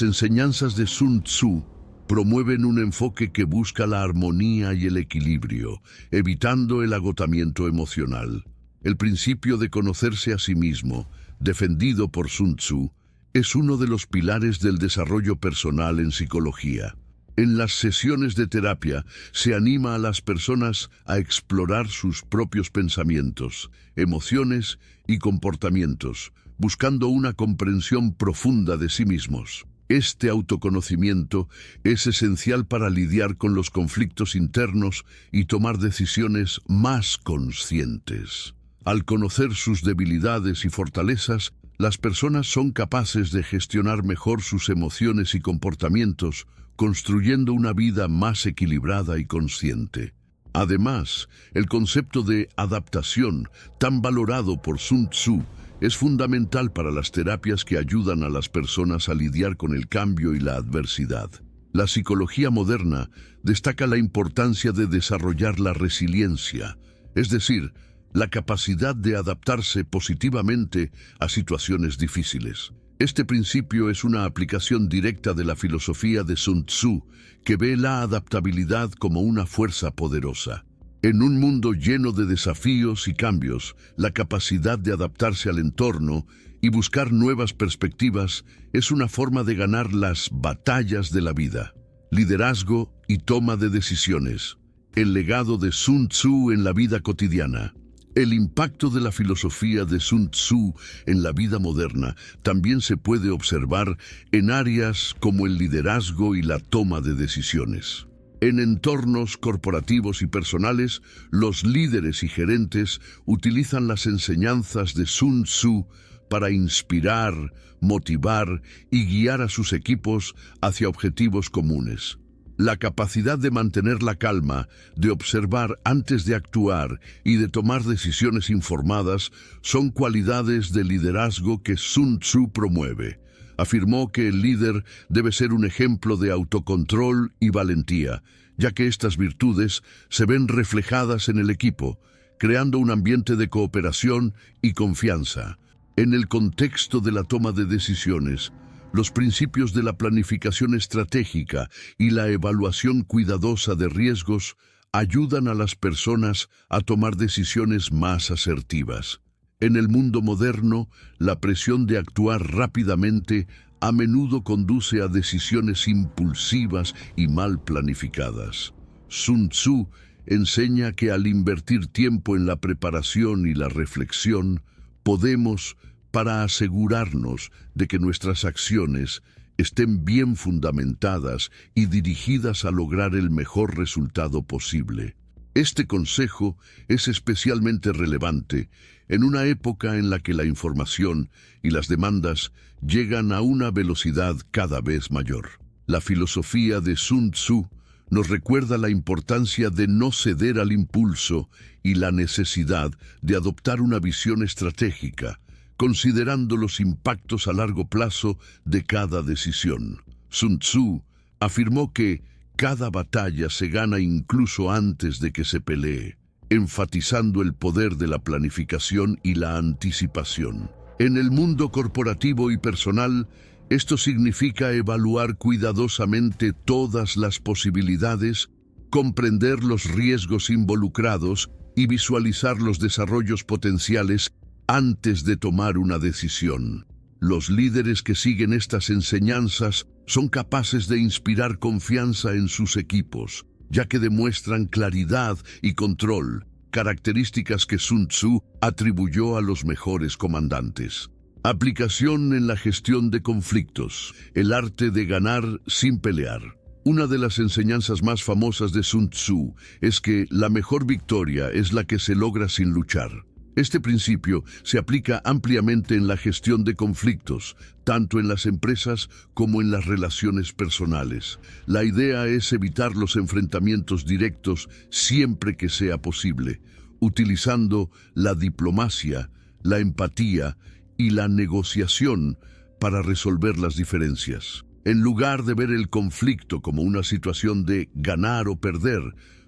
enseñanzas de Sun Tzu promueven un enfoque que busca la armonía y el equilibrio, evitando el agotamiento emocional. El principio de conocerse a sí mismo, defendido por Sun Tzu, es uno de los pilares del desarrollo personal en psicología. En las sesiones de terapia se anima a las personas a explorar sus propios pensamientos, emociones y comportamientos, buscando una comprensión profunda de sí mismos. Este autoconocimiento es esencial para lidiar con los conflictos internos y tomar decisiones más conscientes. Al conocer sus debilidades y fortalezas, las personas son capaces de gestionar mejor sus emociones y comportamientos, construyendo una vida más equilibrada y consciente. Además, el concepto de adaptación, tan valorado por Sun Tzu, es fundamental para las terapias que ayudan a las personas a lidiar con el cambio y la adversidad. La psicología moderna destaca la importancia de desarrollar la resiliencia, es decir, la capacidad de adaptarse positivamente a situaciones difíciles. Este principio es una aplicación directa de la filosofía de Sun Tzu, que ve la adaptabilidad como una fuerza poderosa. En un mundo lleno de desafíos y cambios, la capacidad de adaptarse al entorno y buscar nuevas perspectivas es una forma de ganar las batallas de la vida. Liderazgo y toma de decisiones. El legado de Sun Tzu en la vida cotidiana. El impacto de la filosofía de Sun Tzu en la vida moderna también se puede observar en áreas como el liderazgo y la toma de decisiones. En entornos corporativos y personales, los líderes y gerentes utilizan las enseñanzas de Sun Tzu para inspirar, motivar y guiar a sus equipos hacia objetivos comunes. La capacidad de mantener la calma, de observar antes de actuar y de tomar decisiones informadas son cualidades de liderazgo que Sun Tzu promueve. Afirmó que el líder debe ser un ejemplo de autocontrol y valentía, ya que estas virtudes se ven reflejadas en el equipo, creando un ambiente de cooperación y confianza. En el contexto de la toma de decisiones, los principios de la planificación estratégica y la evaluación cuidadosa de riesgos ayudan a las personas a tomar decisiones más asertivas. En el mundo moderno, la presión de actuar rápidamente a menudo conduce a decisiones impulsivas y mal planificadas. Sun Tzu enseña que al invertir tiempo en la preparación y la reflexión, podemos, para asegurarnos de que nuestras acciones estén bien fundamentadas y dirigidas a lograr el mejor resultado posible. Este consejo es especialmente relevante en una época en la que la información y las demandas llegan a una velocidad cada vez mayor. La filosofía de Sun Tzu nos recuerda la importancia de no ceder al impulso y la necesidad de adoptar una visión estratégica, considerando los impactos a largo plazo de cada decisión. Sun Tzu afirmó que cada batalla se gana incluso antes de que se pelee, enfatizando el poder de la planificación y la anticipación. En el mundo corporativo y personal, esto significa evaluar cuidadosamente todas las posibilidades, comprender los riesgos involucrados y visualizar los desarrollos potenciales antes de tomar una decisión. Los líderes que siguen estas enseñanzas son capaces de inspirar confianza en sus equipos, ya que demuestran claridad y control, características que Sun Tzu atribuyó a los mejores comandantes. Aplicación en la gestión de conflictos, el arte de ganar sin pelear. Una de las enseñanzas más famosas de Sun Tzu es que la mejor victoria es la que se logra sin luchar. Este principio se aplica ampliamente en la gestión de conflictos, tanto en las empresas como en las relaciones personales. La idea es evitar los enfrentamientos directos siempre que sea posible, utilizando la diplomacia, la empatía y la negociación para resolver las diferencias. En lugar de ver el conflicto como una situación de ganar o perder,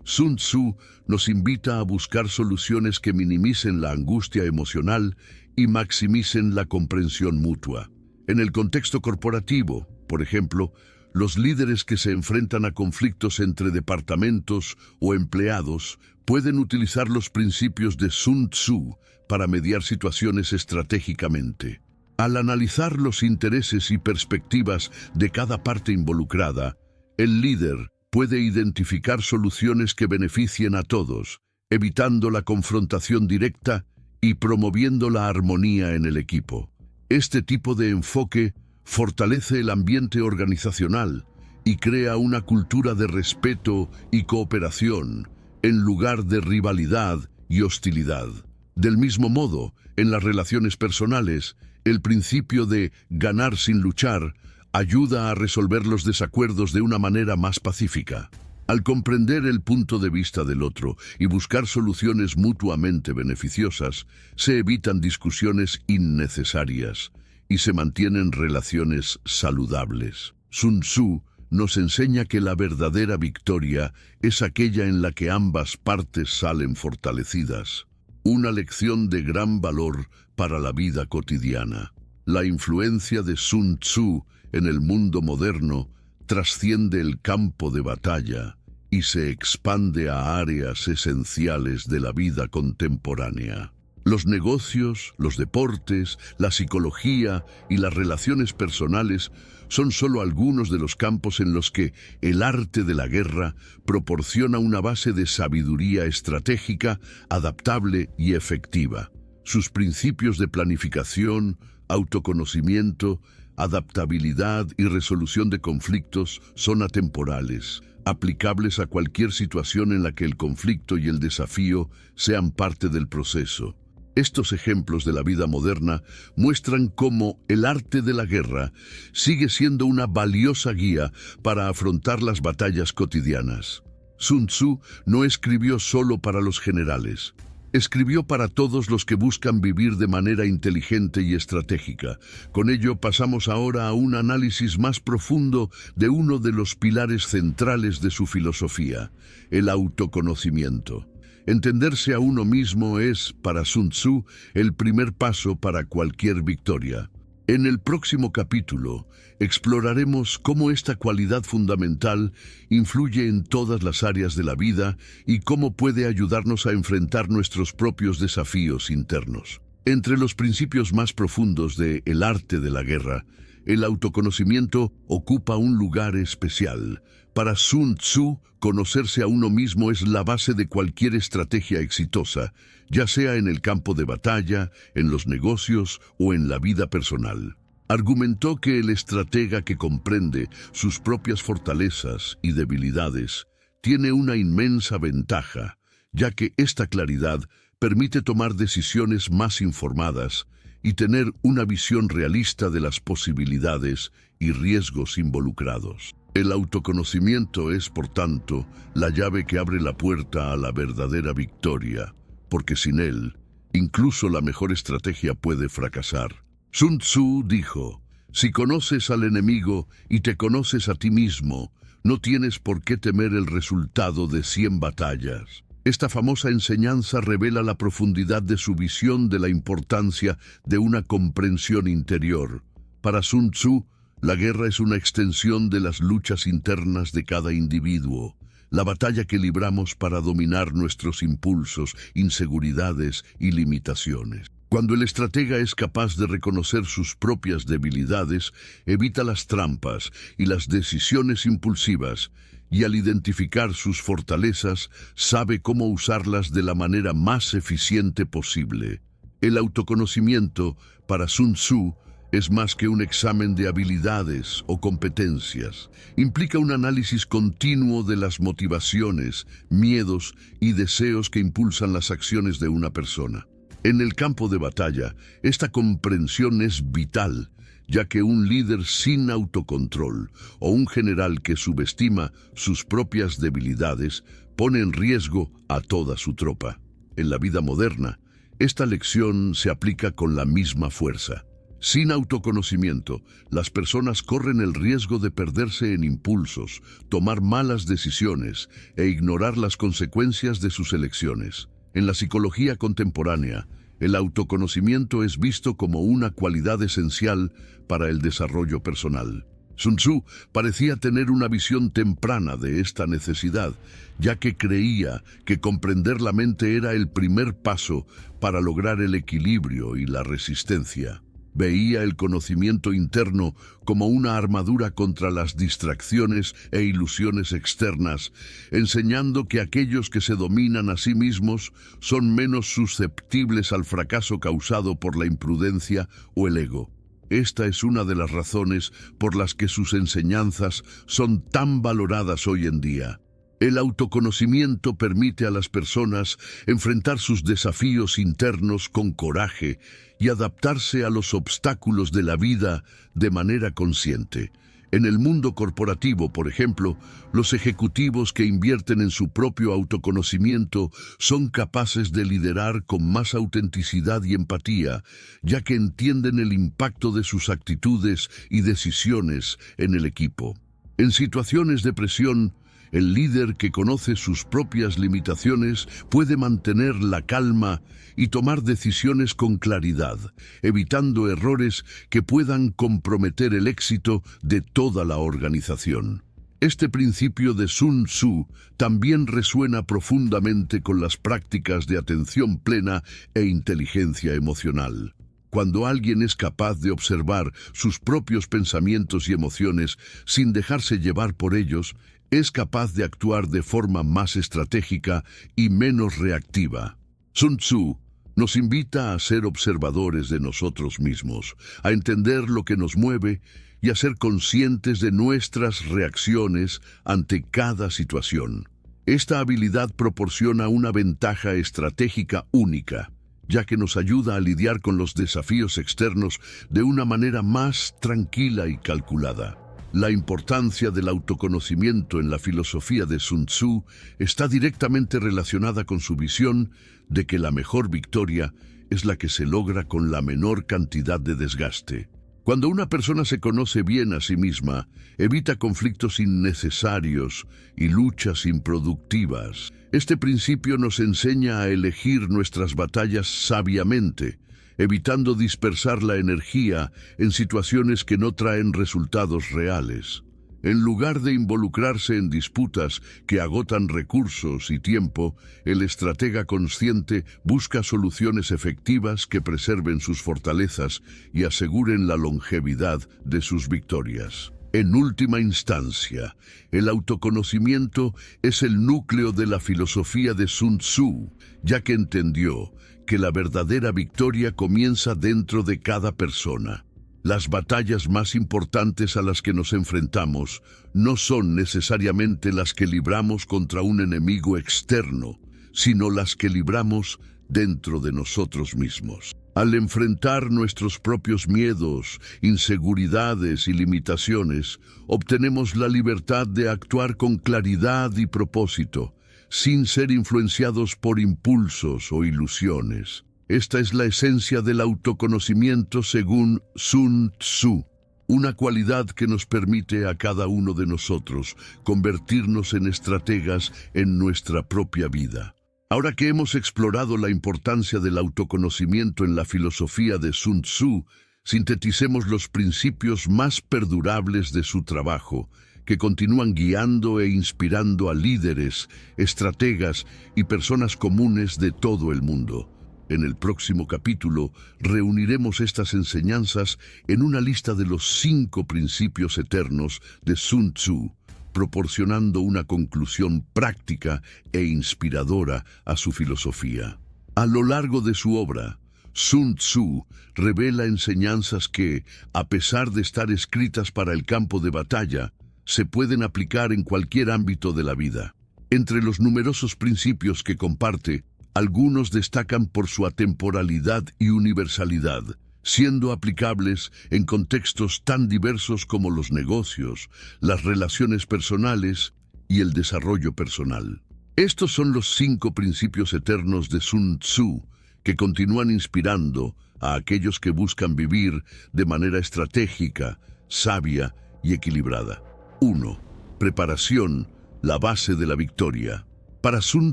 Sun Tzu nos invita a buscar soluciones que minimicen la angustia emocional y maximicen la comprensión mutua. En el contexto corporativo, Por ejemplo, los líderes que se enfrentan a conflictos entre departamentos o empleados pueden utilizar los principios de Sun Tzu para mediar situaciones estratégicamente. Al analizar los intereses y perspectivas de cada parte involucrada, el líder puede identificar soluciones que beneficien a todos, evitando la confrontación directa y promoviendo la armonía en el equipo. Este tipo de enfoque fortalece el ambiente organizacional y crea una cultura de respeto y cooperación, en lugar de rivalidad y hostilidad. Del mismo modo, en las relaciones personales, el principio de ganar sin luchar ayuda a resolver los desacuerdos de una manera más pacífica. Al comprender el punto de vista del otro y buscar soluciones mutuamente beneficiosas, se evitan discusiones innecesarias y se mantienen relaciones saludables. Sun Tzu nos enseña que la verdadera victoria es aquella en la que ambas partes salen fortalecidas. Una lección de gran valor para la vida cotidiana. La influencia de Sun Tzu en el mundo moderno trasciende el campo de batalla y se expande a áreas esenciales de la vida contemporánea. Los negocios, los deportes, la psicología y las relaciones personales son solo algunos de los campos en los que el arte de la guerra proporciona una base de sabiduría estratégica, adaptable y efectiva. Sus principios de planificación, autoconocimiento, adaptabilidad y resolución de conflictos son atemporales, aplicables a cualquier situación en la que el conflicto y el desafío sean parte del proceso. Estos ejemplos de la vida moderna muestran cómo el arte de la guerra sigue siendo una valiosa guía para afrontar las batallas cotidianas. Sun Tzu no escribió solo para los generales. Escribió para todos los que buscan vivir de manera inteligente y estratégica. Con ello pasamos ahora a un análisis más profundo de uno de los pilares centrales de su filosofía, el autoconocimiento. Entenderse a uno mismo es, para Sun Tzu, el primer paso para cualquier victoria. En el próximo capítulo, exploraremos cómo esta cualidad fundamental influye en todas las áreas de la vida y cómo puede ayudarnos a enfrentar nuestros propios desafíos internos. Entre los principios más profundos de El arte de la guerra, el autoconocimiento ocupa un lugar especial. Para Sun Tzu, conocerse a uno mismo es la base de cualquier estrategia exitosa, ya sea en el campo de batalla, en los negocios o en la vida personal. Argumentó que el estratega que comprende sus propias fortalezas y debilidades tiene una inmensa ventaja, ya que esta claridad permite tomar decisiones más informadas y tener una visión realista de las posibilidades y riesgos involucrados. El autoconocimiento es, por tanto, la llave que abre la puerta a la verdadera victoria, porque sin él, incluso la mejor estrategia puede fracasar. Sun Tzu dijo: si conoces al enemigo y te conoces a ti mismo, no tienes por qué temer el resultado de 100 batallas. Esta famosa enseñanza revela la profundidad de su visión de la importancia de una comprensión interior. Para Sun Tzu, la guerra es una extensión de las luchas internas de cada individuo, la batalla que libramos para dominar nuestros impulsos, inseguridades y limitaciones. Cuando el estratega es capaz de reconocer sus propias debilidades, evita las trampas y las decisiones impulsivas, y al identificar sus fortalezas, sabe cómo usarlas de la manera más eficiente posible. El autoconocimiento, para Sun Tzu, es más que un examen de habilidades o competencias. Implica un análisis continuo de las motivaciones, miedos y deseos que impulsan las acciones de una persona. En el campo de batalla, esta comprensión es vital, ya que un líder sin autocontrol o un general que subestima sus propias debilidades pone en riesgo a toda su tropa. En la vida moderna, esta lección se aplica con la misma fuerza. Sin autoconocimiento, las personas corren el riesgo de perderse en impulsos, tomar malas decisiones e ignorar las consecuencias de sus elecciones. En la psicología contemporánea, el autoconocimiento es visto como una cualidad esencial para el desarrollo personal. Sun Tzu parecía tener una visión temprana de esta necesidad, ya que creía que comprender la mente era el primer paso para lograr el equilibrio y la resistencia. Veía el conocimiento interno como una armadura contra las distracciones e ilusiones externas, enseñando que aquellos que se dominan a sí mismos son menos susceptibles al fracaso causado por la imprudencia o el ego. Esta es una de las razones por las que sus enseñanzas son tan valoradas hoy en día. El autoconocimiento permite a las personas enfrentar sus desafíos internos con coraje y adaptarse a los obstáculos de la vida de manera consciente. En el mundo corporativo, por ejemplo, los ejecutivos que invierten en su propio autoconocimiento son capaces de liderar con más autenticidad y empatía, ya que entienden el impacto de sus actitudes y decisiones en el equipo. En situaciones de presión, el líder que conoce sus propias limitaciones puede mantener la calma y tomar decisiones con claridad, evitando errores que puedan comprometer el éxito de toda la organización. Este principio de Sun Tzu también resuena profundamente con las prácticas de atención plena e inteligencia emocional. Cuando alguien es capaz de observar sus propios pensamientos y emociones sin dejarse llevar por ellos, es capaz de actuar de forma más estratégica y menos reactiva. Sun Tzu nos invita a ser observadores de nosotros mismos, a entender lo que nos mueve y a ser conscientes de nuestras reacciones ante cada situación. Esta habilidad proporciona una ventaja estratégica única, ya que nos ayuda a lidiar con los desafíos externos de una manera más tranquila y calculada. La importancia del autoconocimiento en la filosofía de Sun Tzu está directamente relacionada con su visión de que la mejor victoria es la que se logra con la menor cantidad de desgaste. Cuando una persona se conoce bien a sí misma, evita conflictos innecesarios y luchas improductivas. Este principio nos enseña a elegir nuestras batallas sabiamente, evitando dispersar la energía en situaciones que no traen resultados reales. En lugar de involucrarse en disputas que agotan recursos y tiempo, el estratega consciente busca soluciones efectivas que preserven sus fortalezas y aseguren la longevidad de sus victorias. En última instancia, el autoconocimiento es el núcleo de la filosofía de Sun Tzu, ya que entendió que la verdadera victoria comienza dentro de cada persona. Las batallas más importantes a las que nos enfrentamos no son necesariamente las que libramos contra un enemigo externo, sino las que libramos dentro de nosotros mismos. Al enfrentar nuestros propios miedos, inseguridades y limitaciones, obtenemos la libertad de actuar con claridad y propósito, sin ser influenciados por impulsos o ilusiones. Esta es la esencia del autoconocimiento según Sun Tzu, una cualidad que nos permite a cada uno de nosotros convertirnos en estrategas en nuestra propia vida. Ahora que hemos explorado la importancia del autoconocimiento en la filosofía de Sun Tzu, sinteticemos los principios más perdurables de su trabajo, que continúan guiando e inspirando a líderes, estrategas y personas comunes de todo el mundo. En el próximo capítulo reuniremos estas enseñanzas en una lista de los 5 principios eternos de Sun Tzu, proporcionando una conclusión práctica e inspiradora a su filosofía. A lo largo de su obra, Sun Tzu revela enseñanzas que, a pesar de estar escritas para el campo de batalla, se pueden aplicar en cualquier ámbito de la vida. Entre los numerosos principios que comparte, algunos destacan por su atemporalidad y universalidad, siendo aplicables en contextos tan diversos como los negocios, las relaciones personales y el desarrollo personal. Estos son los 5 principios eternos de Sun Tzu, que continúan inspirando a aquellos que buscan vivir de manera estratégica, sabia y equilibrada. 1. Preparación, la base de la victoria. Para Sun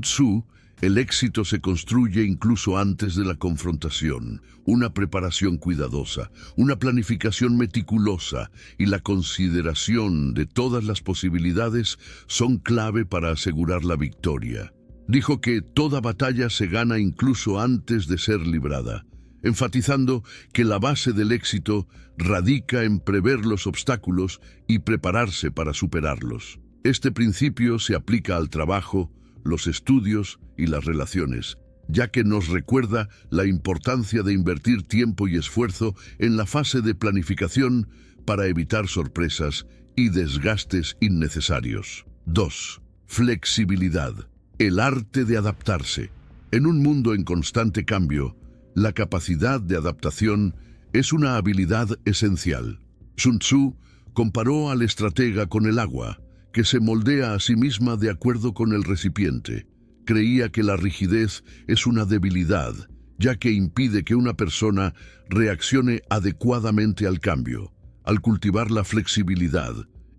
Tzu, el éxito se construye incluso antes de la confrontación. Una preparación cuidadosa, una planificación meticulosa y la consideración de todas las posibilidades son clave para asegurar la victoria. Dijo que toda batalla se gana incluso antes de ser librada, enfatizando que la base del éxito radica en prever los obstáculos y prepararse para superarlos. Este principio se aplica al trabajo, los estudios y las relaciones, ya que nos recuerda la importancia de invertir tiempo y esfuerzo en la fase de planificación para evitar sorpresas y desgastes innecesarios. 2. Flexibilidad. El arte de adaptarse. En un mundo en constante cambio, la capacidad de adaptación es una habilidad esencial. Sun Tzu comparó al estratega con el agua, que se moldea a sí misma de acuerdo con el recipiente. Creía que la rigidez es una debilidad, ya que impide que una persona reaccione adecuadamente al cambio. Al cultivar la flexibilidad,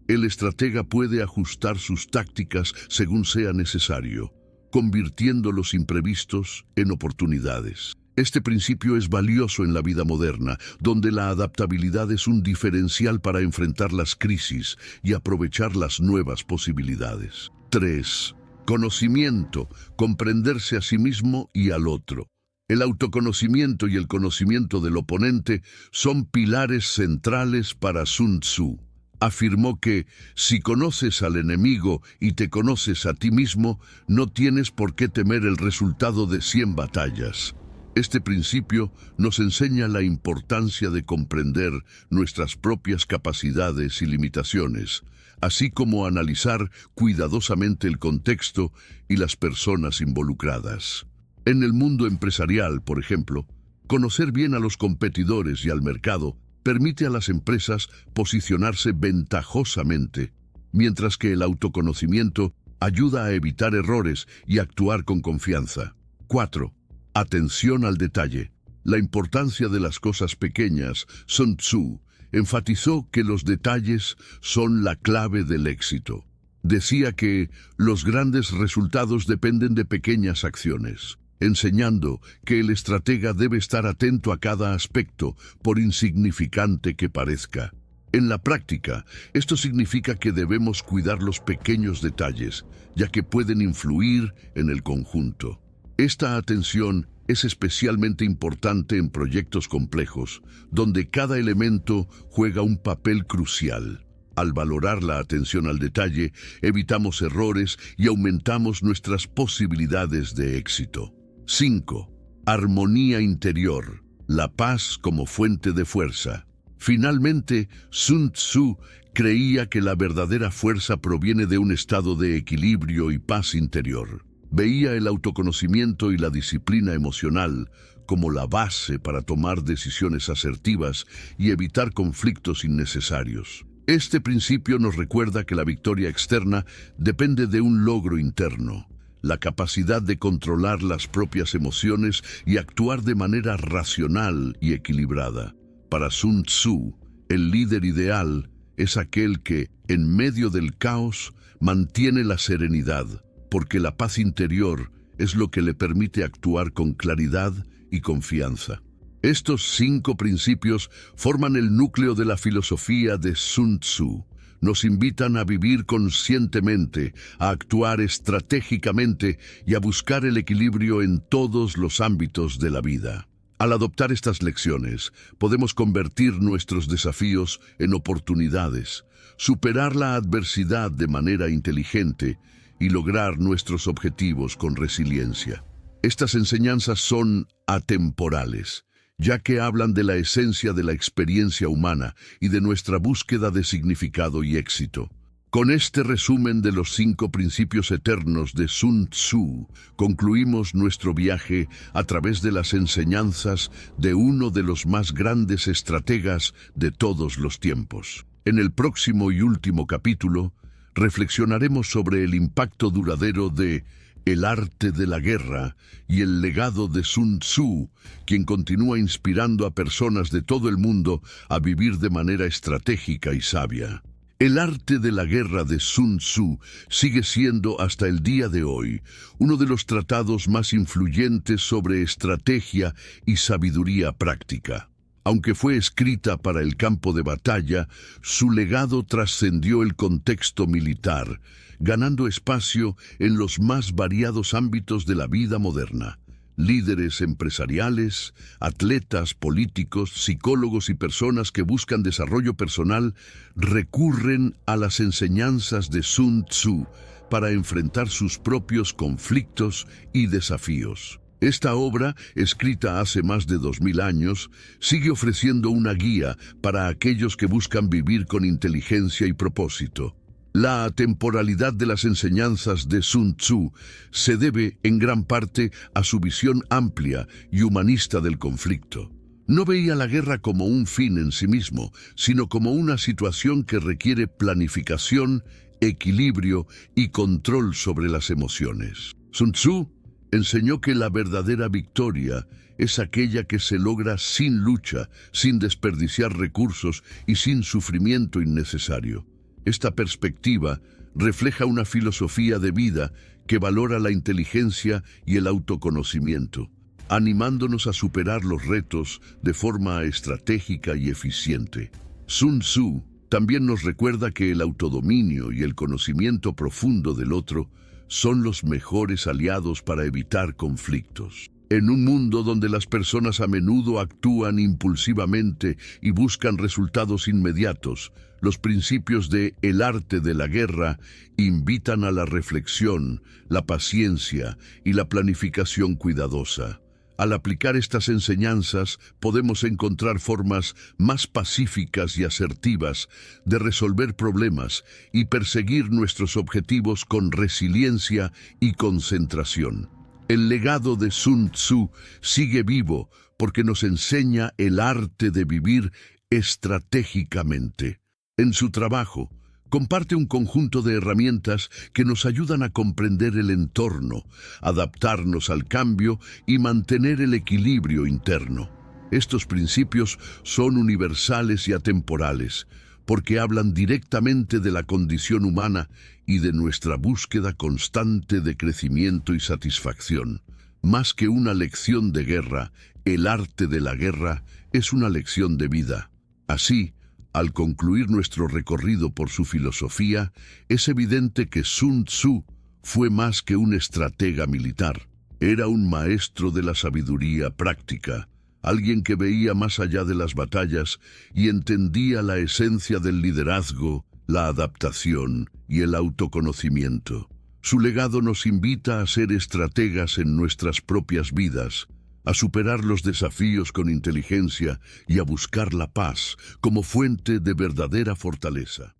el estratega puede ajustar sus tácticas según sea necesario, convirtiendo los imprevistos en oportunidades. Este principio es valioso en la vida moderna, donde la adaptabilidad es un diferencial para enfrentar las crisis y aprovechar las nuevas posibilidades. 3. Conocimiento, comprenderse a sí mismo y al otro. El autoconocimiento y el conocimiento del oponente son pilares centrales para Sun Tzu. Afirmó que, si conoces al enemigo y te conoces a ti mismo, no tienes por qué temer el resultado de 100 batallas. Este principio nos enseña la importancia de comprender nuestras propias capacidades y limitaciones, así como analizar cuidadosamente el contexto y las personas involucradas. En el mundo empresarial, por ejemplo, conocer bien a los competidores y al mercado permite a las empresas posicionarse ventajosamente, mientras que el autoconocimiento ayuda a evitar errores y actuar con confianza. 4. Atención al detalle. La importancia de las cosas pequeñas. Sun Tzu enfatizó que los detalles son la clave del éxito. Decía que los grandes resultados dependen de pequeñas acciones, enseñando que el estratega debe estar atento a cada aspecto, por insignificante que parezca. En la práctica, esto significa que debemos cuidar los pequeños detalles, ya que pueden influir en el conjunto. Esta atención es especialmente importante en proyectos complejos, donde cada elemento juega un papel crucial. Al valorar la atención al detalle, evitamos errores y aumentamos nuestras posibilidades de éxito. 5. Armonía interior. La paz como fuente de fuerza. Finalmente, Sun Tzu creía que la verdadera fuerza proviene de un estado de equilibrio y paz interior. Veía el autoconocimiento y la disciplina emocional como la base para tomar decisiones asertivas y evitar conflictos innecesarios. Este principio nos recuerda que la victoria externa depende de un logro interno, la capacidad de controlar las propias emociones y actuar de manera racional y equilibrada. Para Sun Tzu, el líder ideal es aquel que, en medio del caos, mantiene la serenidad, porque la paz interior es lo que le permite actuar con claridad y confianza. Estos 5 principios forman el núcleo de la filosofía de Sun Tzu. Nos invitan a vivir conscientemente, a actuar estratégicamente y a buscar el equilibrio en todos los ámbitos de la vida. Al adoptar estas lecciones, podemos convertir nuestros desafíos en oportunidades, superar la adversidad de manera inteligente y lograr nuestros objetivos con resiliencia. Estas enseñanzas son atemporales, ya que hablan de la esencia de la experiencia humana y de nuestra búsqueda de significado y éxito. Con este resumen de los 5 principios eternos de Sun Tzu, concluimos nuestro viaje a través de las enseñanzas de uno de los más grandes estrategas de todos los tiempos. En el próximo y último capítulo, reflexionaremos sobre el impacto duradero de El arte de la guerra y el legado de Sun Tzu, quien continúa inspirando a personas de todo el mundo a vivir de manera estratégica y sabia. El arte de la guerra de Sun Tzu sigue siendo hasta el día de hoy uno de los tratados más influyentes sobre estrategia y sabiduría práctica. Aunque fue escrita para el campo de batalla, su legado trascendió el contexto militar, ganando espacio en los más variados ámbitos de la vida moderna. Líderes empresariales, atletas, políticos, psicólogos y personas que buscan desarrollo personal recurren a las enseñanzas de Sun Tzu para enfrentar sus propios conflictos y desafíos. Esta obra, escrita hace más de 2000 años, sigue ofreciendo una guía para aquellos que buscan vivir con inteligencia y propósito. La atemporalidad de las enseñanzas de Sun Tzu se debe en gran parte a su visión amplia y humanista del conflicto. No veía la guerra como un fin en sí mismo, sino como una situación que requiere planificación, equilibrio y control sobre las emociones. Sun Tzu enseñó que la verdadera victoria es aquella que se logra sin lucha, sin desperdiciar recursos y sin sufrimiento innecesario. Esta perspectiva refleja una filosofía de vida que valora la inteligencia y el autoconocimiento, animándonos a superar los retos de forma estratégica y eficiente. Sun Tzu también nos recuerda que el autodominio y el conocimiento profundo del otro son los mejores aliados para evitar conflictos. En un mundo donde las personas a menudo actúan impulsivamente y buscan resultados inmediatos, los principios de el arte de la guerra invitan a la reflexión, la paciencia y la planificación cuidadosa. Al aplicar estas enseñanzas, podemos encontrar formas más pacíficas y asertivas de resolver problemas y perseguir nuestros objetivos con resiliencia y concentración. El legado de Sun Tzu sigue vivo porque nos enseña el arte de vivir estratégicamente. En su trabajo, comparte un conjunto de herramientas que nos ayudan a comprender el entorno, adaptarnos al cambio y mantener el equilibrio interno. Estos principios son universales y atemporales, porque hablan directamente de la condición humana y de nuestra búsqueda constante de crecimiento y satisfacción. Más que una lección de guerra, el arte de la guerra es una lección de vida. Así, al concluir nuestro recorrido por su filosofía, es evidente que Sun Tzu fue más que un estratega militar. Era un maestro de la sabiduría práctica, alguien que veía más allá de las batallas y entendía la esencia del liderazgo, la adaptación y el autoconocimiento. Su legado nos invita a ser estrategas en nuestras propias vidas, a superar los desafíos con inteligencia y a buscar la paz como fuente de verdadera fortaleza.